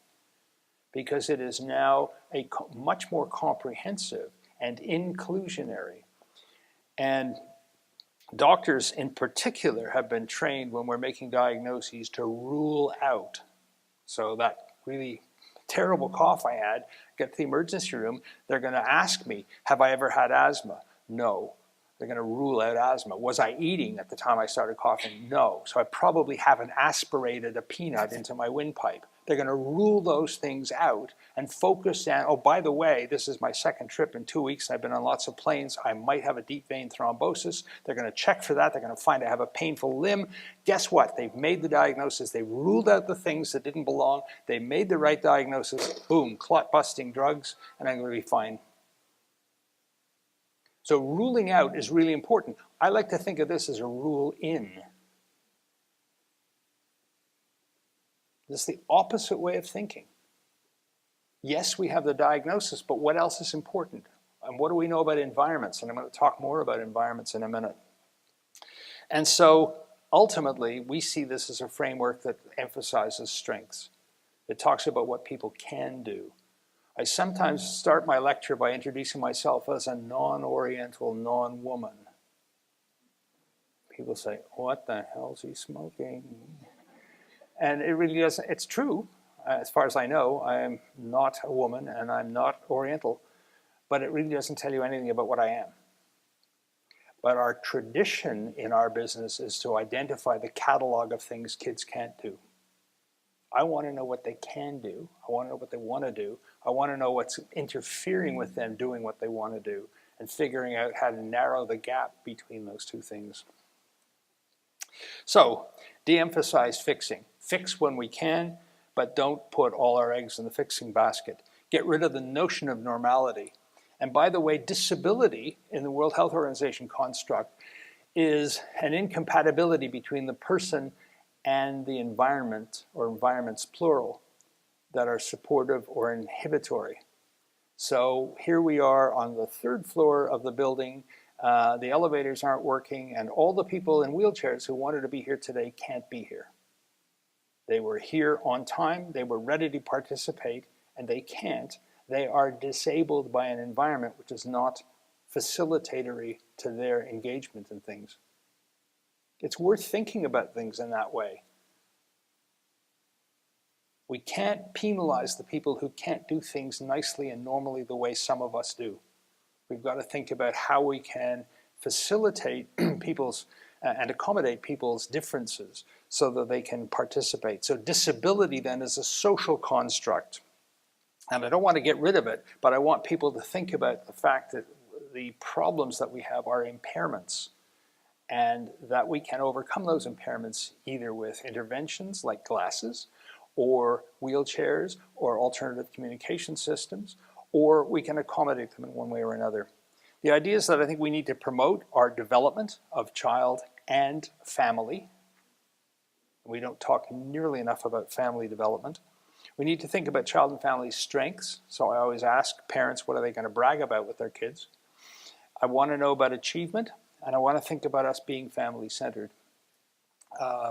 Speaker 3: because it is now a much more comprehensive and inclusionary. And doctors in particular have been trained when we're making diagnoses to rule out. So that really terrible cough I had, get to the emergency room, they're going to ask me, have I ever had asthma? No. They're going to rule out asthma. Was I eating at the time I started coughing? No. So I probably haven't aspirated a peanut into my windpipe. They're going to rule those things out and focus on, oh, by the way, this is my second trip in 2 weeks. I've been on lots of planes. I might have a deep vein thrombosis. They're going to check for that. They're going to find I have a painful limb. Guess what? They've made the diagnosis. They ruled out the things that didn't belong. They made the right diagnosis. Boom, clot-busting drugs, and I'm going to be fine. So ruling out is really important. I like to think of this as a rule in. This is the opposite way of thinking. Yes, we have the diagnosis, but what else is important? And what do we know about environments? And I'm going to talk more about environments in a minute. And so ultimately, we see this as a framework that emphasizes strengths. It talks about what people can do. I sometimes start my lecture by introducing myself as a non-Oriental, non-woman. People say, what the hell is he smoking? And it really doesn't, it's true. As far as I know, I am not a woman and I'm not Oriental, but it really doesn't tell you anything about what I am. But our tradition in our business is to identify the catalog of things kids can't do. I want to know what they can do. I want to know what they want to do. I want to know what's interfering with them doing what they want to do and figuring out how to narrow the gap between those two things. So, de-emphasize fixing. Fix when we can, but don't put all our eggs in the fixing basket. Get rid of the notion of normality. And by the way, disability in the World Health Organization construct is an incompatibility between the person and the environment, or environments plural, that are supportive or inhibitory. So here we are on the 3rd floor of the building. The elevators aren't working, and all the people in wheelchairs who wanted to be here today can't be here. They were here on time, they were ready to participate, and they can't. They are disabled by an environment which is not facilitatory to their engagement in things. It's worth thinking about things in that way. We can't penalize the people who can't do things nicely and normally the way some of us do. We've got to think about how we can facilitate people's and accommodate people's differences so that they can participate. So disability then is a social construct. And I don't want to get rid of it, but I want people to think about the fact that the problems that we have are impairments, and that we can overcome those impairments either with interventions like glasses, or wheelchairs, or alternative communication systems, or we can accommodate them in one way or another. The ideas that I think we need to promote are development of child and family. We don't talk nearly enough about family development. We need to think about child and family strengths. So I always ask parents, what are they going to brag about with their kids? I want to know about achievement, and I want to think about us being family-centered,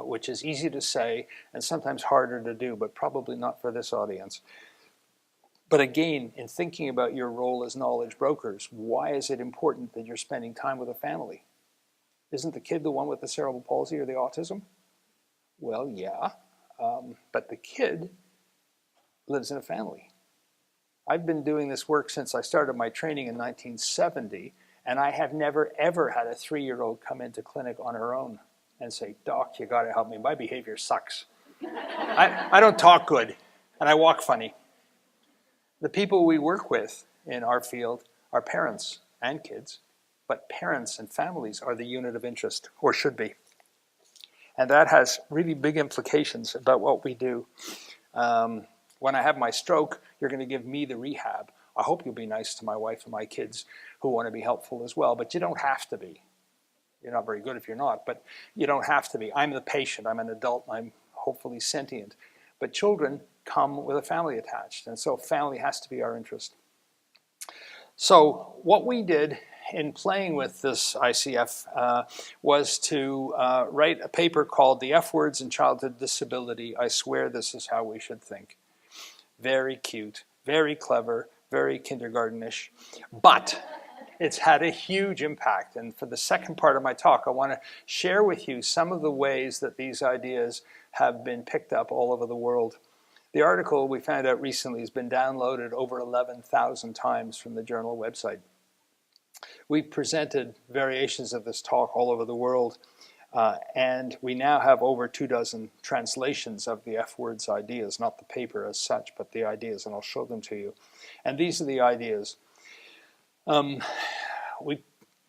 Speaker 3: which is easy to say and sometimes harder to do, but probably not for this audience. But again, in thinking about your role as knowledge brokers, why is it important that you're spending time with a family? Isn't the kid the one with the cerebral palsy or the autism? Well, yeah, but the kid lives in a family. I've been doing this work since I started my training in 1970, and I have never ever had a 3-year-old come into clinic on her own and say, "Doc, you gotta help me, my behavior sucks. I don't talk good, and I walk funny." The people we work with in our field are parents and kids, but parents and families are the unit of interest, or should be. And that has really big implications about what we do. When I have my stroke, you're going to give me the rehab. I hope you'll be nice to my wife and my kids who want to be helpful as well, but you don't have to be. You're not very good if you're not, but you don't have to be. I'm the patient. I'm an adult. I'm hopefully sentient. But children come with a family attached, and so family has to be our interest. So what we did in playing with this ICF was to write a paper called The F Words in Childhood Disability. I swear this is how we should think. Very cute, very clever, very kindergartenish, but it's had a huge impact. And for the second part of my talk, I want to share with you some of the ways that these ideas have been picked up all over the world. The article we found out recently has been downloaded over 11,000 times from the journal website. We've presented variations of this talk all over the world, and we now have over 24 translations of the F Words ideas, not the paper as such, but the ideas, and I'll show them to you. And these are the ideas. We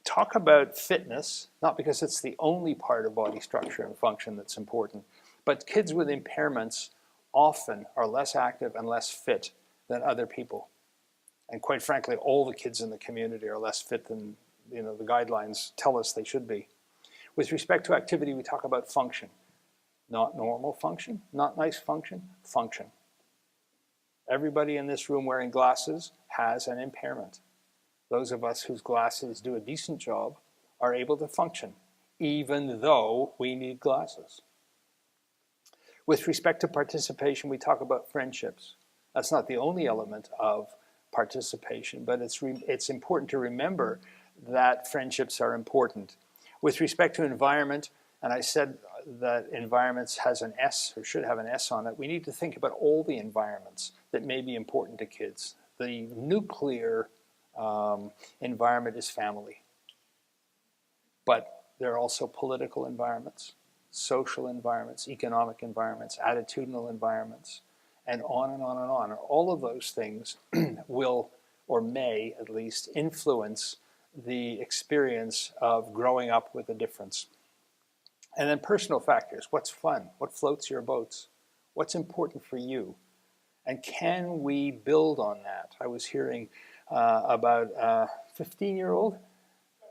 Speaker 3: talk about fitness, not because it's the only part of body structure and function that's important, but kids with impairments often are less active and less fit than other people. And quite frankly, all the kids in the community are less fit than the guidelines tell us they should be. With respect to activity, we talk about function. Not normal function, not nice function, function. Everybody in this room wearing glasses has an impairment. Those of us whose glasses do a decent job are able to function, even though we need glasses. With respect to participation, we talk about friendships. That's not the only element of participation, but it's important to remember that friendships are important. With respect to environment, and I said that environments has an S, or should have an S on it, we need to think about all the environments that may be important to kids. The nuclear environment is family. But there are also political environments, social environments, economic environments, attitudinal environments, and on and on and on. All of those things will, or may at least, influence the experience of growing up with a difference. And then personal factors. What's fun? What floats your boats? What's important for you? And can we build on that? I was hearing about a 15-year-old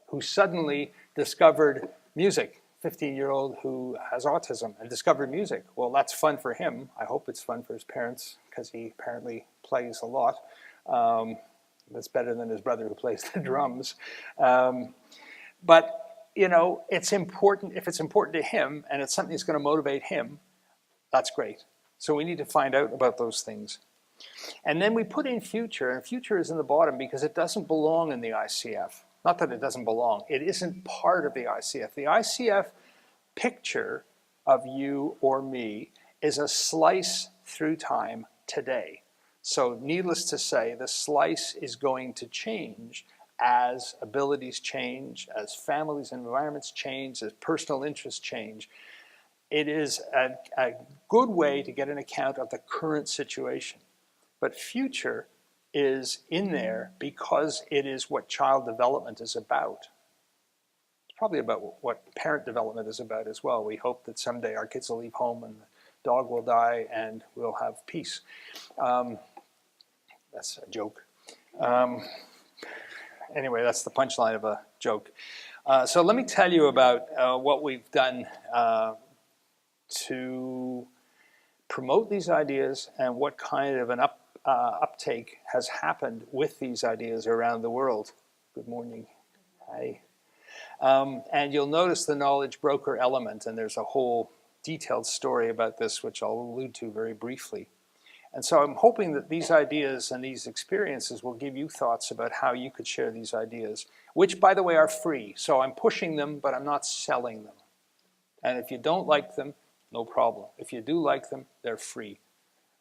Speaker 3: who suddenly discovered music. 15-year-old who has autism and discovered music. Well, that's fun for him. I hope it's fun for his parents, because he apparently plays a lot. That's better than his brother who plays the drums. But you know, it's important. If it's important to him and it's something that's going to motivate him, that's great. So we need to find out about those things. And then we put in future, and future is in the bottom because it doesn't belong in the ICF. Not that it doesn't belong, it isn't part of the ICF. The ICF picture of you or me is a slice through time today. So needless to say, the slice is going to change as abilities change, as families and environments change, as personal interests change. It is a good way to get an account of the current situation. But future is in there because it is what child development is about. It's probably about what parent development is about as well. We hope that someday our kids will leave home and the dog will die and we'll have peace. That's a joke. Anyway, that's the punchline of a joke. So let me tell you about what we've done to promote these ideas and what kind of an uptake has happened with these ideas around the world. Good morning. Hi. And you'll notice the knowledge broker element, and there's a whole detailed story about this, which I'll allude to very briefly. And so I'm hoping that these ideas and these experiences will give you thoughts about how you could share these ideas, which, by the way, are free. So I'm pushing them, but I'm not selling them. And if you don't like them, no problem. If you do like them, they're free.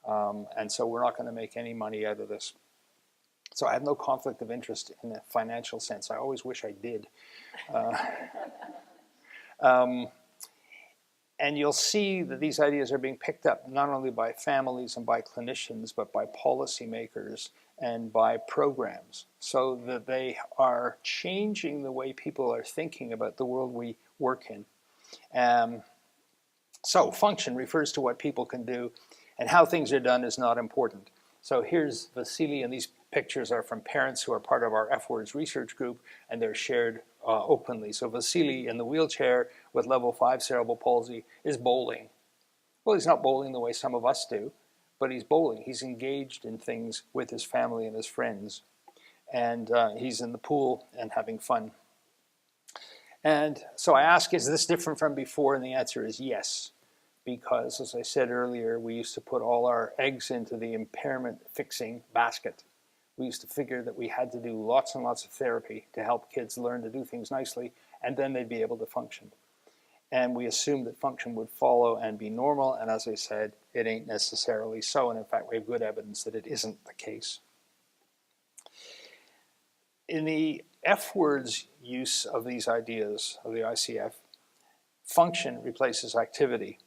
Speaker 3: And so we're not going to make any money out of this. So I have no conflict of interest in a financial sense. I always wish I did. And you'll see that these ideas are being picked up not only by families and by clinicians, but by policymakers and by programs, so that they are changing the way people are thinking about the world we work in. So function refers to what people can do, and how things are done is not important. So here's Vasily, and these pictures are from parents who are part of our F-Words research group, and they're shared openly. So Vasily in the wheelchair with level 5 cerebral palsy is bowling. Well, he's not bowling the way some of us do, but he's bowling. He's engaged in things with his family and his friends. And he's in the pool and having fun. And so I ask, is this different from before? And the answer is yes. Because, as I said earlier, we used to put all our eggs into the impairment fixing basket. We used to figure that we had to do lots and lots of therapy to help kids learn to do things nicely, and then they'd be able to function. And we assumed that function would follow and be normal, and as I said, it ain't necessarily so, and in fact we have good evidence that it isn't the case. In the F-Words use of these ideas of the ICF, function replaces activity.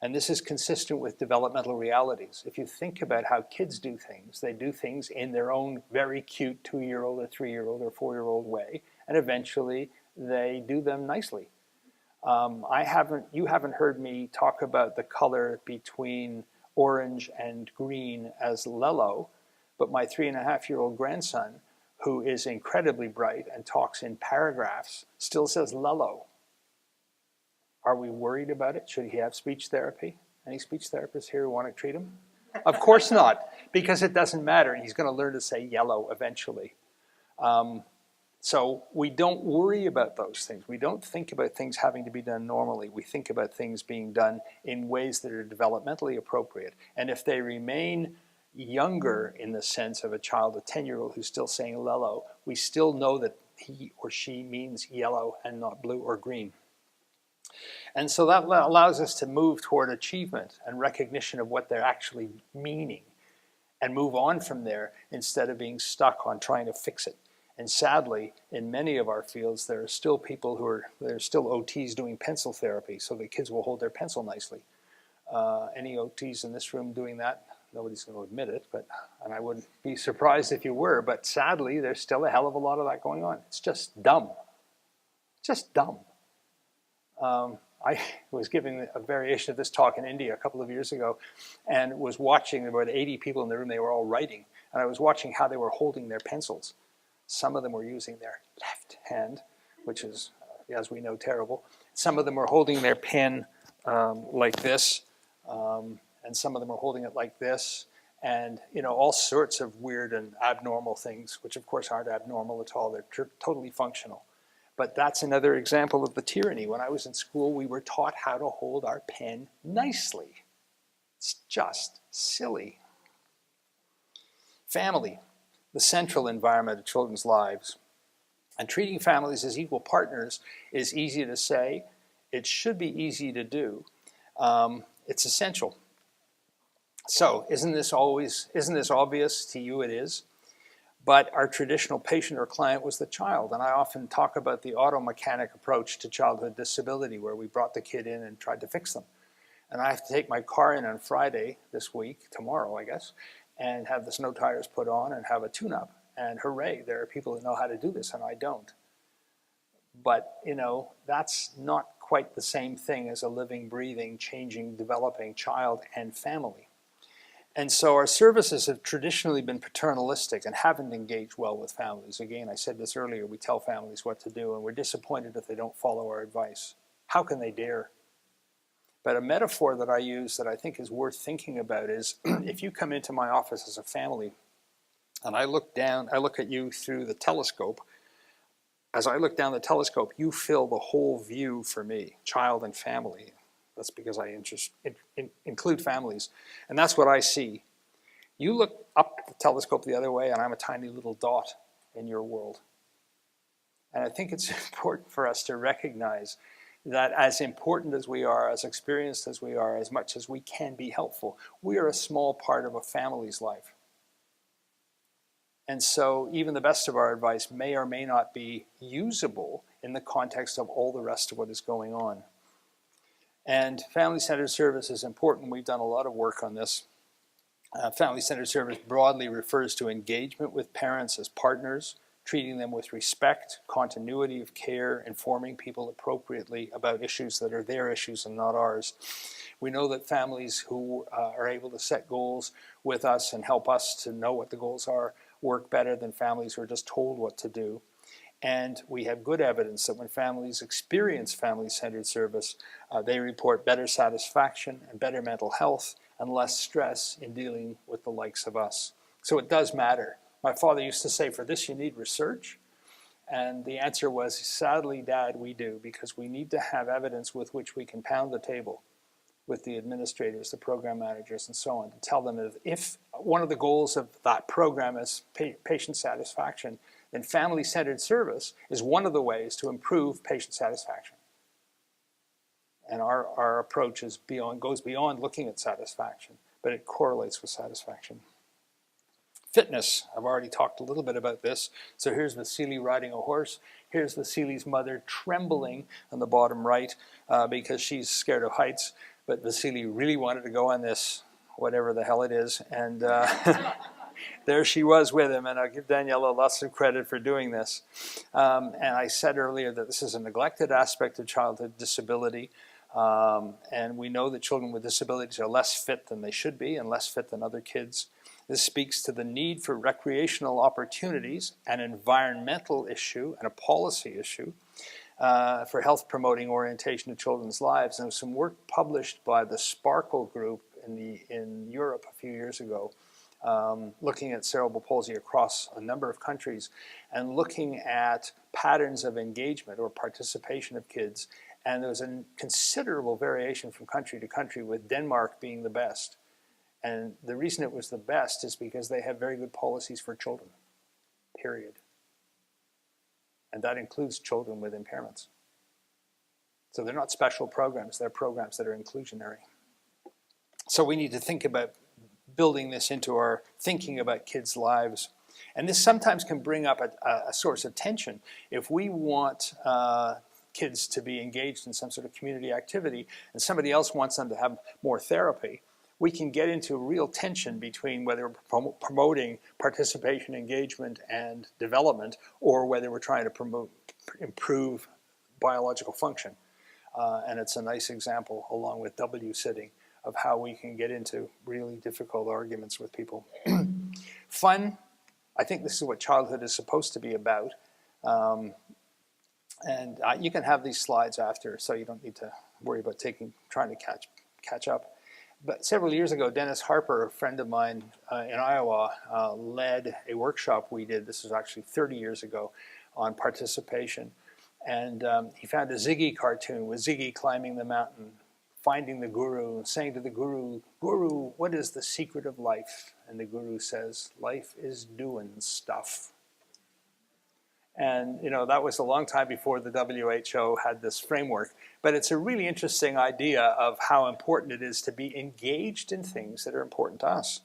Speaker 3: And this is consistent with developmental realities. If you think about how kids do things, they do things in their own very cute 2-year-old or 3-year-old or 4-year-old way, and eventually they do them nicely. You haven't heard me talk about the color between orange and green as Lello, but my 3.5-year-old grandson, who is incredibly bright and talks in paragraphs, still says Lello. Are we worried about it? Should he have speech therapy? Any speech therapists here who want to treat him? Of course not, because it doesn't matter, and he's going to learn to say yellow eventually. So we don't worry about those things. We don't think about things having to be done normally. We think about things being done in ways that are developmentally appropriate. And if they remain younger in the sense of a child, a 10-year-old who's still saying lello, we still know that he or she means yellow and not blue or green. And so that allows us to move toward achievement and recognition of what they're actually meaning and move on from there instead of being stuck on trying to fix it. And sadly, in many of our fields, there are still people there's still OTs doing pencil therapy so the kids will hold their pencil nicely. Any OTs in this room doing that? Nobody's going to admit it, and I wouldn't be surprised if you were, but sadly, there's still a hell of a lot of that going on. It's just dumb. Just dumb. I was giving a variation of this talk in India a couple of years ago and was watching, there were 80 people in the room, they were all writing, and I was watching how they were holding their pencils. Some of them were using their left hand, which is, as we know, terrible. Some of them were holding their pen like this, and some of them are holding it like this, and all sorts of weird and abnormal things, which of course aren't abnormal at all. They're totally functional. But that's another example of the tyranny. When I was in school, we were taught how to hold our pen nicely. It's just silly. Family, the central environment of children's lives. And treating families as equal partners is easy to say. It should be easy to do. It's essential. So, isn't this obvious to you? It is. But our traditional patient or client was the child. And I often talk about the auto mechanic approach to childhood disability, where we brought the kid in and tried to fix them. And I have to take my car in on Friday this week, tomorrow I guess, and have the snow tires put on and have a tune-up. And hooray, there are people that know how to do this and I don't. But, that's not quite the same thing as a living, breathing, changing, developing child and family. And so our services have traditionally been paternalistic and haven't engaged well with families. Again, I said this earlier, we tell families what to do and we're disappointed if they don't follow our advice. How can they dare? But a metaphor that I use that I think is worth thinking about is if you come into my office as a family and I look at you through the telescope, as I look down the telescope, you fill the whole view for me, child and family. That's because I include families. And that's what I see. You look up the telescope the other way, and I'm a tiny little dot in your world. And I think it's important for us to recognize that as important as we are, as experienced as we are, as much as we can be helpful, we are a small part of a family's life. And so even the best of our advice may or may not be usable in the context of all the rest of what is going on. And family-centered service is important. We've done a lot of work on this. Family-centered service broadly refers to engagement with parents as partners, treating them with respect, continuity of care, informing people appropriately about issues that are their issues and not ours. We know that families who are able to set goals with us and help us to know what the goals are work better than families who are just told what to do. And we have good evidence that when families experience family-centered service, they report better satisfaction and better mental health and less stress in dealing with the likes of us. So it does matter. My father used to say, for this you need research. And the answer was, sadly, Dad, we do, because we need to have evidence with which we can pound the table with the administrators, the program managers, and so on, to tell them that if one of the goals of that program is patient satisfaction, then family-centered service is one of the ways to improve patient satisfaction. And our approach goes beyond looking at satisfaction, but it correlates with satisfaction. Fitness, I've already talked a little bit about this. So here's Vasily riding a horse. Here's Vasily's mother trembling on the bottom right because she's scared of heights. But Vasily really wanted to go on this, whatever the hell it is. And there she was with him. And I'll give Daniela lots of credit for doing this. And I said earlier that this is a neglected aspect of childhood disability. And we know that children with disabilities are less fit than they should be and less fit than other kids. This speaks to the need for recreational opportunities, an environmental issue, and a policy issue for health-promoting orientation of children's lives. And some work published by the Sparkle group in Europe a few years ago, looking at cerebral palsy across a number of countries and looking at patterns of engagement or participation of kids. And there was a considerable variation from country to country, with Denmark being the best. And the reason it was the best is because they have very good policies for children, period. And that includes children with impairments. So they're not special programs, they're programs that are inclusionary. So we need to think about building this into our thinking about kids' lives. And this sometimes can bring up a source of tension. If we want kids to be engaged in some sort of community activity and somebody else wants them to have more therapy, we can get into real tension between whether we're promoting participation, engagement, and development, or whether we're trying to improve biological function. And it's a nice example, along with W-sitting, of how we can get into really difficult arguments with people. Fun, I think this is what childhood is supposed to be about. And you can have these slides after, so you don't need to worry about trying to catch up. But several years ago, Dennis Harper, a friend of mine in Iowa, led a workshop we did, this was actually 30 years ago, on participation. And he found a Ziggy cartoon with Ziggy climbing the mountain, finding the guru, and saying to the guru, "Guru, what is the secret of life?" And the guru says, "Life is doing stuff." And that was a long time before the WHO had this framework. But it's a really interesting idea of how important it is to be engaged in things that are important to us.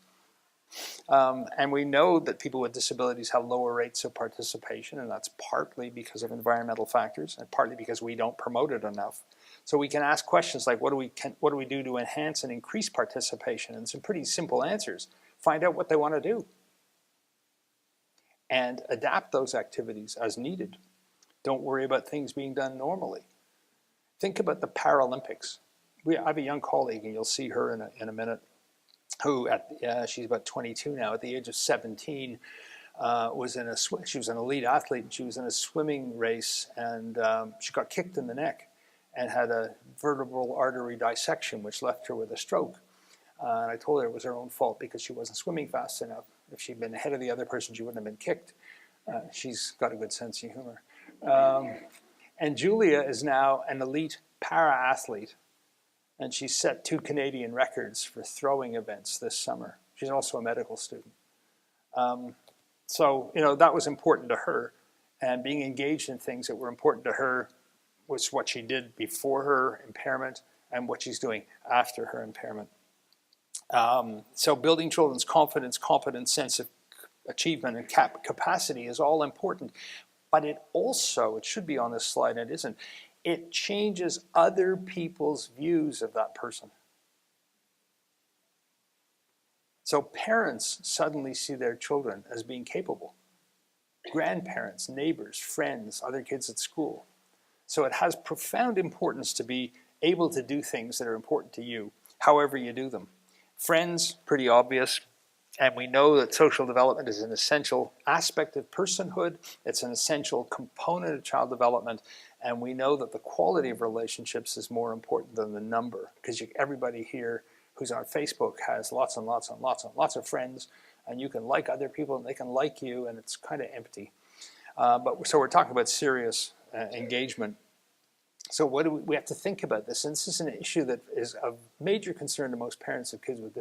Speaker 3: And we know that people with disabilities have lower rates of participation, and that's partly because of environmental factors and partly because we don't promote it enough. So we can ask questions like, what do we do to enhance and increase participation? And some pretty simple answers. Find out what they want to do and adapt those activities as needed. Don't worry about things being done normally. Think about the Paralympics. I have a young colleague, and you'll see her in a minute, who she's about 22 now. At the age of 17, she was an elite athlete, and she was in a swimming race, and she got kicked in the neck and had a vertebral artery dissection, which left her with a stroke. And I told her it was her own fault because she wasn't swimming fast enough. If she'd been ahead of the other person, she wouldn't have been kicked. She's got a good sense of humor. And Julia is now an elite para-athlete, and she set 2 Canadian records for throwing events this summer. She's also a medical student. So that was important to her, and being engaged in things that were important to her was what she did before her impairment and what she's doing after her impairment. So building children's confidence, competence, sense of achievement, and capacity is all important. But it should be on this slide, and it isn't, it changes other people's views of that person. So parents suddenly see their children as being capable. Grandparents, neighbors, friends, other kids at school. So it has profound importance to be able to do things that are important to you, however you do them. Friends, pretty obvious. And we know that social development is an essential aspect of personhood. It's an essential component of child development. And we know that the quality of relationships is more important than the number, because everybody here who's on Facebook has lots and lots and lots and lots of friends, and you can like other people and they can like you, and it's kind of empty. So we're talking about serious engagement. So we have to think about this, and this is an issue that is of major concern to most parents of kids with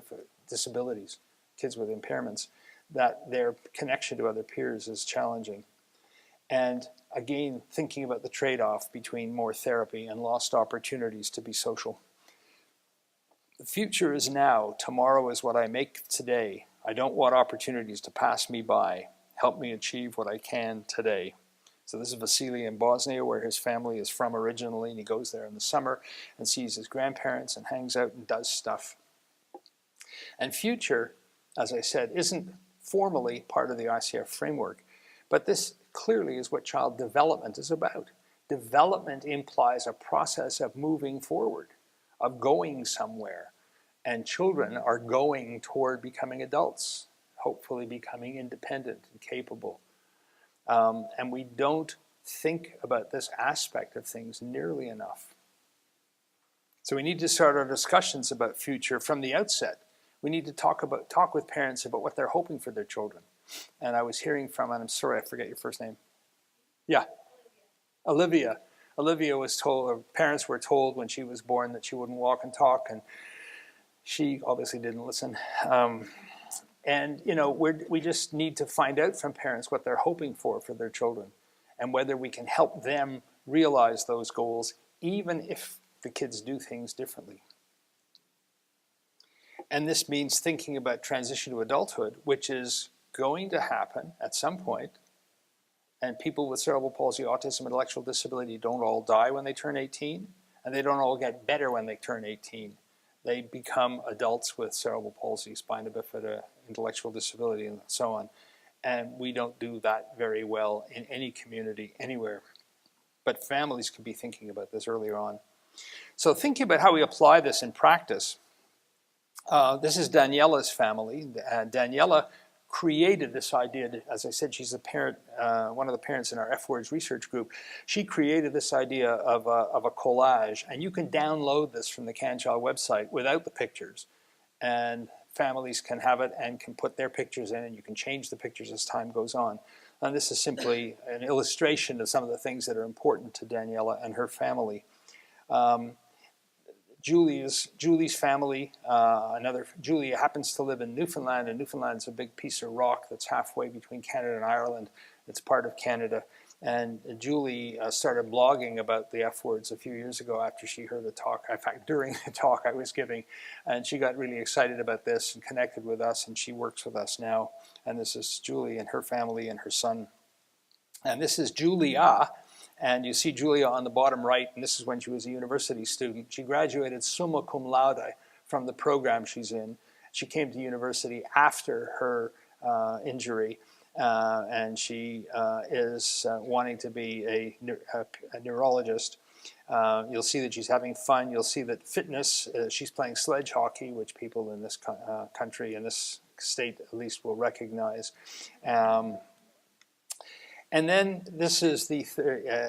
Speaker 3: disabilities, kids with impairments, that their connection to other peers is challenging. And again, thinking about the trade-off between more therapy and lost opportunities to be social. The future is now. Tomorrow is what I make today. I don't want opportunities to pass me by. Help me achieve what I can today. So this is Vasily in Bosnia, where his family is from originally, and he goes there in the summer and sees his grandparents and hangs out and does stuff. And future, as I said, isn't formally part of the ICF framework, but this clearly is what child development is about. Development implies a process of moving forward, of going somewhere, and children are going toward becoming adults, hopefully becoming independent and capable. And we don't think about this aspect of things nearly enough. So we need to start our discussions about future from the outset. We need to talk with parents about what they're hoping for their children. And I was hearing from, and I'm sorry, I forget your first name. Yeah, Olivia. Olivia was told, or parents were told when she was born that she wouldn't walk and talk, and She obviously didn't listen. And you know, we just need to find out from parents what they're hoping for their children, and whether we can help them realize those goals, even if the kids do things differently. And this means thinking about transition to adulthood, which is going to happen at some point. And people with cerebral palsy, autism, intellectual disability don't all die when they turn 18, and they don't all get better when they turn 18. They become adults with cerebral palsy, spina bifida, intellectual disability, and so on. And we don't do that very well in any community, anywhere. But families can be thinking about this earlier on. So thinking about how we apply this in practice, this is Daniela's family. Daniela created this idea. As I said, she's a parent, one of the parents in our F-Words research group. She created this idea of a collage, and you can download this from the CanChild website without the pictures, and families can have it and can put their pictures in, and you can change the pictures as time goes on. And this is simply an illustration of some of the things that are important to Daniela and her family. Julie's family, Julie happens to live in Newfoundland, and Newfoundland's a big piece of rock that's halfway between Canada and Ireland. It's part of Canada. And Julie started blogging about the F-Words a few years ago after she heard a talk, in fact, during the talk I was giving. And she got really excited about this and connected with us, and she works with us now. And this is Julie and her family and her son. And this is Julia. And you see Julia on the bottom right, and this is when she was a university student. She graduated summa cum laude from the program she's in. She came to university after her injury, and she is wanting to be a neurologist. You'll see that she's having fun. You'll see that fitness, she's playing sledge hockey, which people in this country, in this state at least, will recognize. And then this is the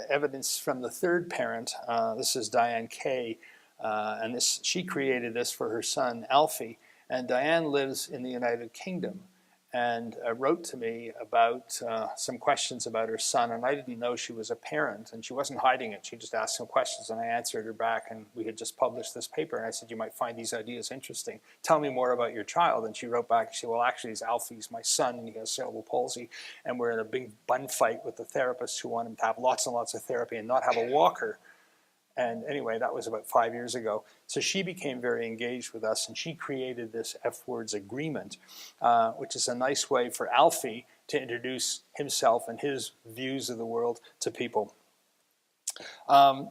Speaker 3: evidence from the third parent. This is Diane Kay, and she created this for her son, Alfie. And Diane lives in the United Kingdom, and wrote to me about some questions about her son. And I didn't know she was a parent, and she wasn't hiding it. She just asked some questions, and I answered her back. And we had just published this paper, and I said, you might find these ideas interesting. Tell me more about your child. And she wrote back, she said, well, actually, Alfie's my son, and he has cerebral palsy. And we're in a big bun fight with the therapists who want him to have lots and lots of therapy and not have a walker. And anyway, that was about 5 years ago. So she became very engaged with us, and she created this F-Words agreement, which is a nice way for Alfie to introduce himself and his views of the world to people.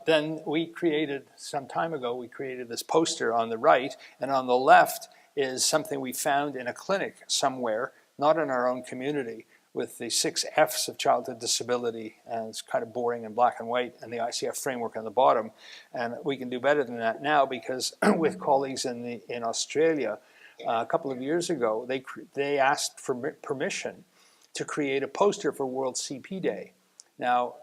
Speaker 3: Then we created, some time ago, we created this poster on the right, and on the left is something we found in a clinic somewhere, not in our own community, with the 6 F's of childhood disability, and it's kind of boring and black and white, and the ICF framework on the bottom. And we can do better than that now, because with colleagues in Australia, a couple of years ago, they asked for permission to create a poster for World CP Day. Now,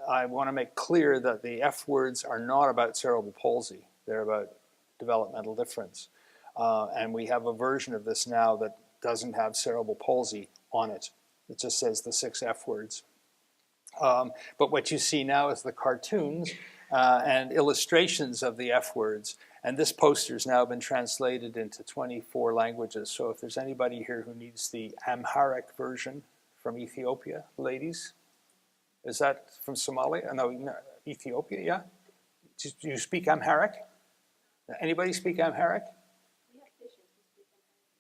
Speaker 3: I want to make clear that the F-Words are not about cerebral palsy. They're about developmental difference. And we have a version of this now that doesn't have cerebral palsy on it. It just says the 6 F-Words. But what you see now is the cartoons and illustrations of the F-Words. And this poster's now been translated into 24 languages. So if there's anybody here who needs the Amharic version from Ethiopia, ladies, is that from Somalia? No, Ethiopia, yeah? Do you speak Amharic? Anybody speak Amharic?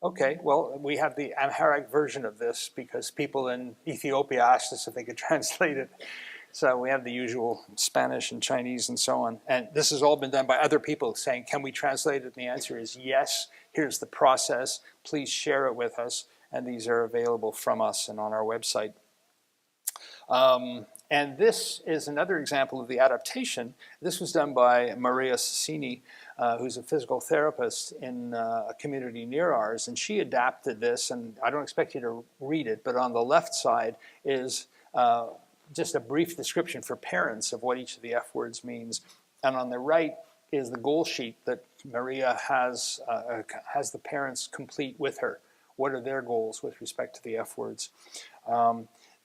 Speaker 3: Okay, well, we have the Amharic version of this because people in Ethiopia asked us if they could translate it. So we have the usual Spanish and Chinese and so on. And this has all been done by other people saying, can we translate it? And the answer is yes. Here's the process. Please share it with us. And these are available from us and on our website. And this is another example of the adaptation. This was done by Maria Sassini, who's a physical therapist in a community near ours, and she adapted this, and I don't expect you to read it, but on the left side is just a brief description for parents of what each of the F-Words means, and on the right is the goal sheet that Maria has the parents complete with her. What are their goals with respect to the F-Words?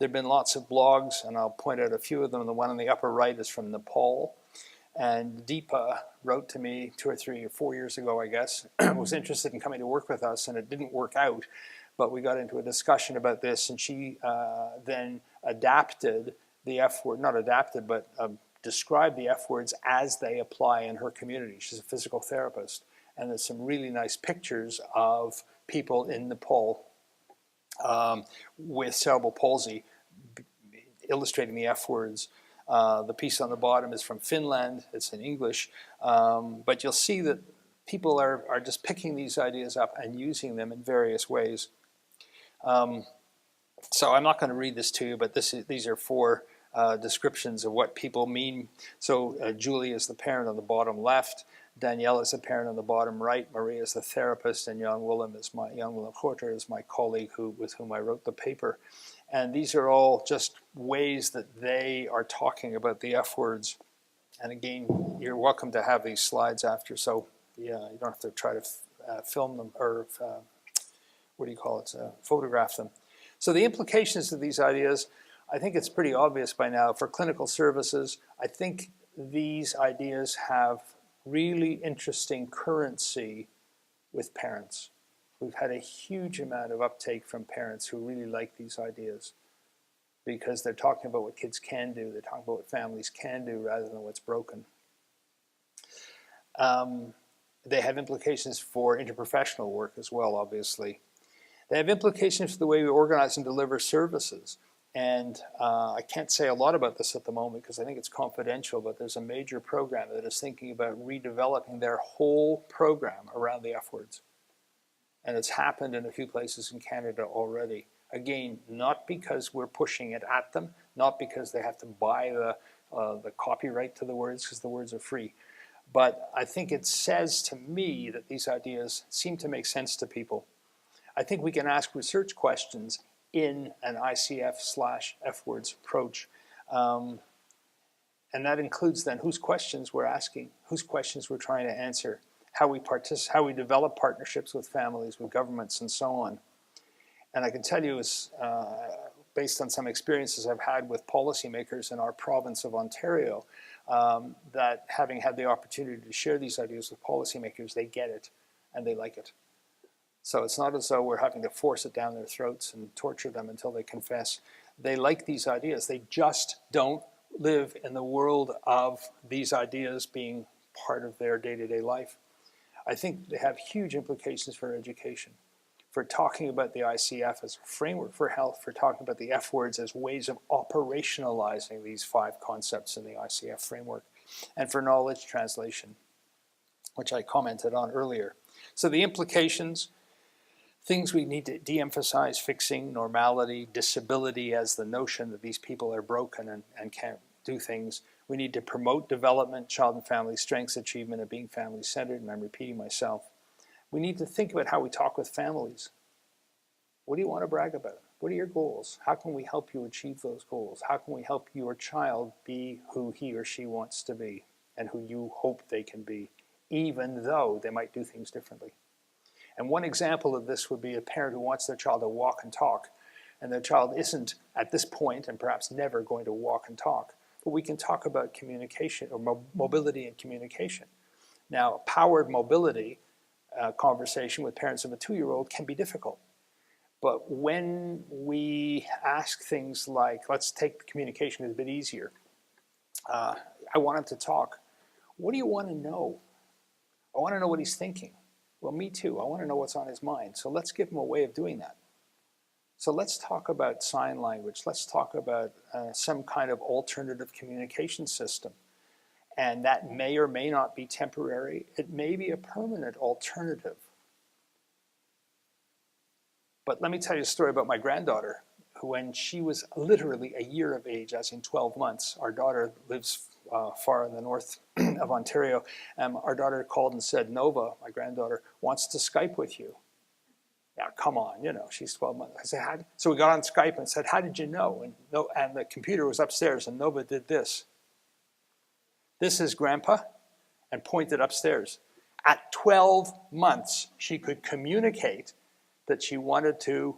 Speaker 3: There have been lots of blogs, and I'll point out a few of them. The one on the upper right is from Nepal. And Deepa wrote to me 2 or 3 or 4 years ago, I guess, was interested in coming to work with us, and it didn't work out. But we got into a discussion about this, and she then adapted the F word, not adapted, but described the F words as they apply in her community. She's a physical therapist. And there's some really nice pictures of people in Nepal with cerebral palsy illustrating the F words. The piece on the bottom is from Finland. It's in English. But you'll see that people are just picking these ideas up and using them in various ways. So I'm not going to read this to you, but these are 4 descriptions of what people mean. So Julie is the parent on the bottom left. Danielle is the parent on the bottom right. Maria is the therapist, and Jan Willem Gorter is my colleague with whom I wrote the paper. And these are all just ways that they are talking about the F words. And again, you're welcome to have these slides after, so yeah, you don't have to try to film them or photograph them. So the implications of these ideas, I think it's pretty obvious by now. For clinical services, I think these ideas have really interesting currency with parents. We've had a huge amount of uptake from parents who really like these ideas because they're talking about what kids can do, they're talking about what families can do rather than what's broken. They have implications for interprofessional work as well, obviously. They have implications for the way we organize and deliver services. And I can't say a lot about this at the moment because I think it's confidential, but there's a major program that is thinking about redeveloping their whole program around the F words. And it's happened in a few places in Canada already. Again, not because we're pushing it at them, not because they have to buy the copyright to the words because the words are free. But I think it says to me that these ideas seem to make sense to people. I think we can ask research questions in an ICF/F words approach. And that includes then whose questions we're asking, whose questions we're trying to answer, how we develop partnerships with families, with governments, and so on. And I can tell you, based on some experiences I've had with policymakers in our province of Ontario, that having had the opportunity to share these ideas with policymakers, they get it and they like it. So it's not as though we're having to force it down their throats and torture them until they confess. They like these ideas. They just don't live in the world of these ideas being part of their day-to-day life. I think they have huge implications for education, for talking about the ICF as a framework for health, for talking about the F words as ways of operationalizing these 5 concepts in the ICF framework, and for knowledge translation, which I commented on earlier. So the implications: things we need to de-emphasize: fixing, normality, disability as the notion that these people are broken and can't do things. We need to promote development, child and family strengths, achievement of being family-centered, and I'm repeating myself. We need to think about how we talk with families. What do you want to brag about? What are your goals? How can we help you achieve those goals? How can we help your child be who he or she wants to be and who you hope they can be, even though they might do things differently? And one example of this would be a parent who wants their child to walk and talk, and their child isn't at this point and perhaps never going to walk and talk. But we can talk about communication or mobility and communication. Now, powered mobility conversation with parents of a 2-year-old can be difficult. But when we ask things like, let's take the communication a bit easier. I want him to talk. What do you want to know? I want to know what he's thinking. Well, me too. I want to know what's on his mind. So let's give him a way of doing that. So let's talk about sign language. Let's talk about some kind of alternative communication system. And that may or may not be temporary. It may be a permanent alternative. But let me tell you a story about my granddaughter, who, when she was literally a year of age, as in 12 months, our daughter lives far in the north of Ontario, our daughter called and said, Nova, my granddaughter, wants to Skype with you. Yeah, come on, she's 12 months. I said, so we got on Skype and said, how did you know? And the computer was upstairs, and Nova did this. This is Grandpa, and pointed upstairs. At 12 months, she could communicate that she wanted to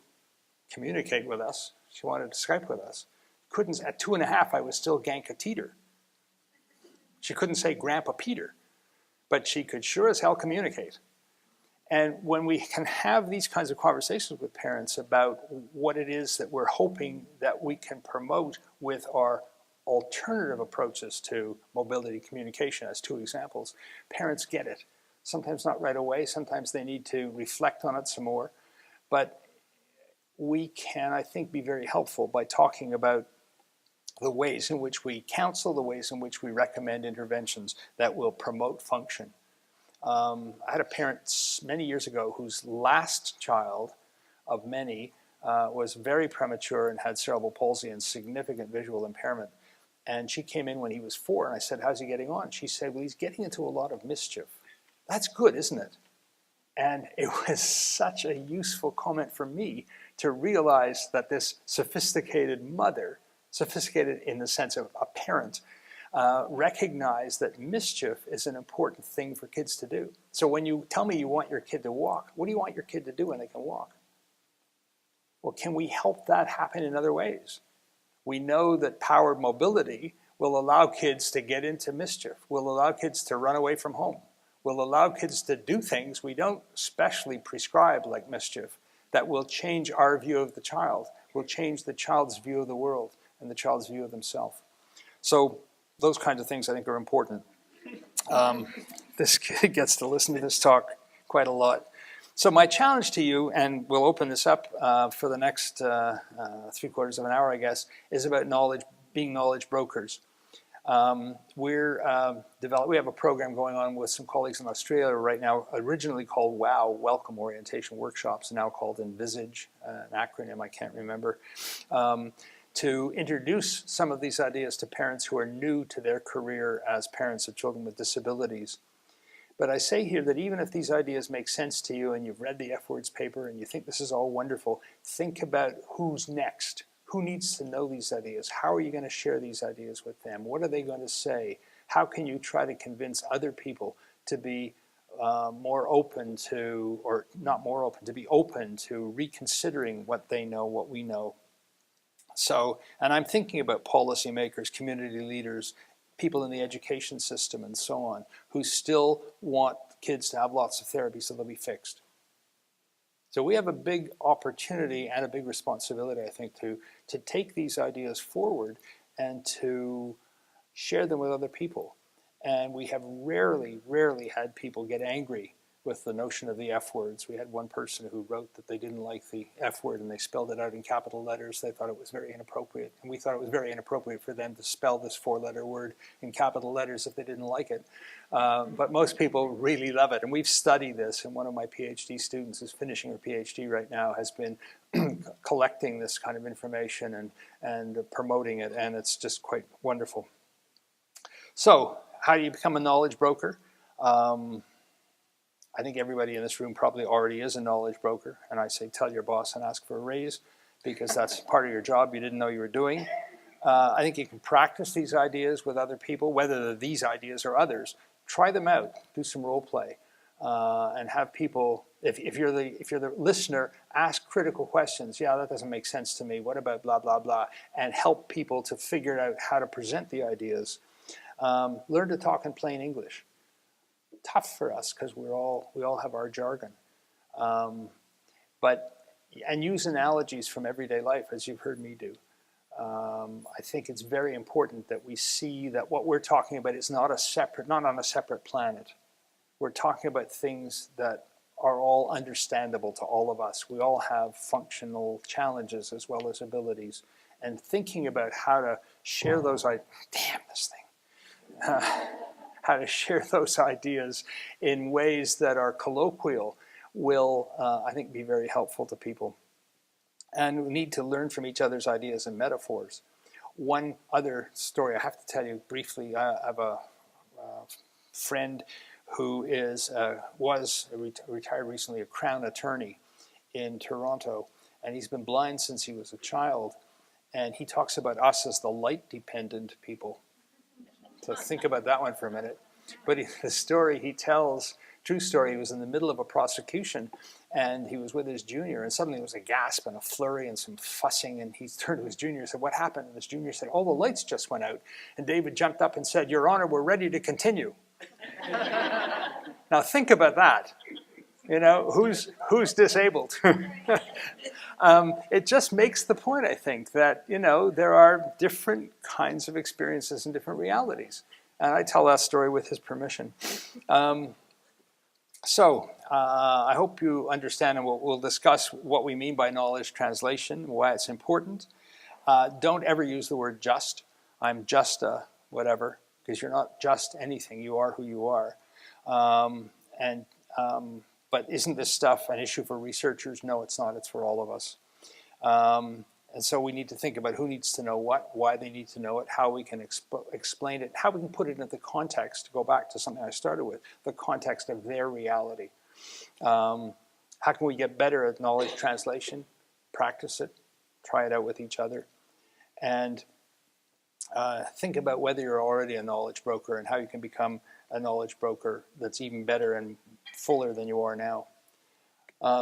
Speaker 3: communicate with us. She wanted to Skype with us. Couldn't, at 2.5, I was still gank a teeter. She couldn't say Grandpa Peter, but she could sure as hell communicate. And when we can have these kinds of conversations with parents about what it is that we're hoping that we can promote with our alternative approaches to mobility communication, as 2 examples, parents get it. Sometimes not right away, sometimes they need to reflect on it some more. But we can, I think, be very helpful by talking about the ways in which we counsel, the ways in which we recommend interventions that will promote function. I had a parent many years ago whose last child of many was very premature and had cerebral palsy and significant visual impairment. And she came in when he was 4, and I said, how's he getting on? She said, well, he's getting into a lot of mischief. That's good, isn't it? And it was such a useful comment for me to realize that this sophisticated mother, sophisticated in the sense of a parent, recognize that mischief is an important thing for kids to do. So when you tell me you want your kid to walk, what do you want your kid to do when they can walk? Well, can we help that happen in other ways? We know that powered mobility will allow kids to get into mischief, will allow kids to run away from home, will allow kids to do things we don't specially prescribe like mischief, that will change our view of the child, will change the child's view of the world and the child's view of themselves. So those kinds of things I think are important. This kid gets to listen to this talk quite a lot. So my challenge to you, and we'll open this up for the next 3/4 of an hour, I guess, is about knowledge, being knowledge brokers. We have a program going on with some colleagues in Australia right now, originally called WOW, Welcome Orientation Workshops, now called Envisage, an acronym I can't remember, to introduce some of these ideas to parents who are new to their career as parents of children with disabilities. But I say here that even if these ideas make sense to you and you've read the F Words paper and you think this is all wonderful, think about who's next. Who needs to know these ideas? How are you going to share these ideas with them? What are they going to say? How can you try to convince other people to be more open to, or not more open, to be open to reconsidering what they know, what we know? So, and I'm thinking about policymakers, community leaders, people in the education system and so on, who still want kids to have lots of therapy so they'll be fixed. So we have a big opportunity and a big responsibility, I think, to take these ideas forward and to share them with other people. And we have rarely had people get angry with the notion of the F words. We had one person who wrote that they didn't like the F word and they spelled it out in capital letters. They thought it was very inappropriate. And we thought it was very inappropriate for them to spell this 4-letter word in capital letters if they didn't like it. But most people really love it. And we've studied this. And one of my PhD students who's finishing her PhD right now has been collecting this kind of information and promoting it. And it's just quite wonderful. So how do you become a knowledge broker? I think everybody in this room probably already is a knowledge broker. And I say, tell your boss and ask for a raise, because that's part of your job you didn't know you were doing. I think you can practice these ideas with other people, whether they're these ideas or others. Try them out, do some role play, and have people, if you're the listener, ask critical questions. Yeah, that doesn't make sense to me. What about blah, blah, blah? And help people to figure out how to present the ideas. Learn to talk in plain English. Tough for us because we all have our jargon, and use analogies from everyday life, as you've heard me do. I think it's very important that we see that what we're talking about is not on a separate planet. We're talking about things that are all understandable to all of us. We all have functional challenges as well as abilities, and thinking about how to share those how to share those ideas in ways that are colloquial will, I think, be very helpful to people. And we need to learn from each other's ideas and metaphors. One other story I have to tell you briefly. I have a friend who was retired recently, a Crown attorney in Toronto, and he's been blind since he was a child. And he talks about us as the light-dependent people. So think about that one for a minute. But the story he tells true story. He was in the middle of a prosecution, and he was with his junior, and suddenly there was a gasp and a flurry and some fussing, and he turned to his junior and said, "What happened?" And his junior said, "Oh, the lights just went out." And David jumped up and said, "Your Honor, we're ready to continue." Now think about that. You know, who's disabled? It just makes the point, I think, that, you know, there are different kinds of experiences and different realities. And I tell that story with his permission. I hope you understand, and we'll discuss what we mean by knowledge translation, why it's important. Don't ever use the word just. I'm just a whatever, because you're not just anything. You are who you are. But isn't this stuff an issue for researchers? No, it's not. It's for all of us. And so we need to think about who needs to know what, why they need to know it, how we can explain it, how we can put it into the context, to go back to something I started with, the context of their reality. How can we get better at knowledge translation? Practice it, try it out with each other, and think about whether you're already a knowledge broker and how you can become a knowledge broker that's even better and fuller than you are now.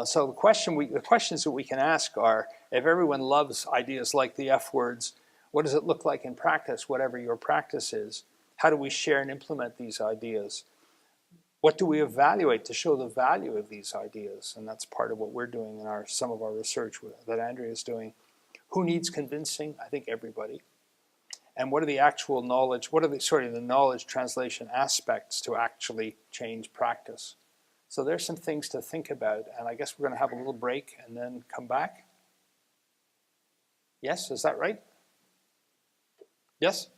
Speaker 3: So the questions that we can ask are, if everyone loves ideas like the F words, what does it look like in practice, whatever your practice is? How do we share and implement these ideas? What do we evaluate to show the value of these ideas? And that's part of what we're doing in some of our research that Andrea is doing. Who needs convincing? I think everybody. And what are the actual knowledge, the knowledge translation aspects to actually change practice? So there's some things to think about, and I guess we're going to have a little break and then come back. Yes, is that right? Yes?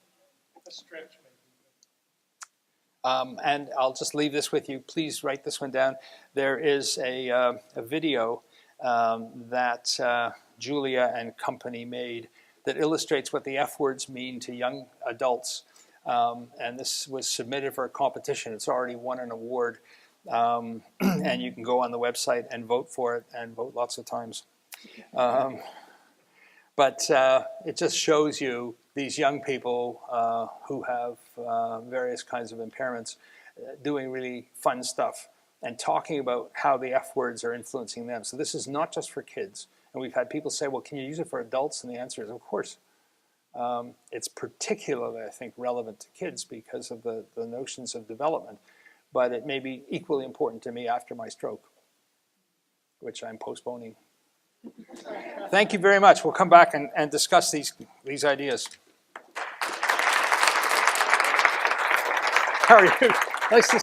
Speaker 2: A stretch,
Speaker 3: and I'll just leave this with you. Please write this one down. There is a video that Julia and company made that illustrates what the F words mean to young adults. And this was submitted for a competition. It's already won an award. And you can go on the website and vote for it, and vote lots of times. But it just shows you these young people who have various kinds of impairments doing really fun stuff and talking about how the F words are influencing them. So this is not just for kids. And we've had people say, well, can you use it for adults? And the answer is, of course. It's particularly, I think, relevant to kids because of the notions of development. But it may be equally important to me after my stroke, which I'm postponing. Thank you very much. We'll come back and discuss these ideas. How are you? Nice to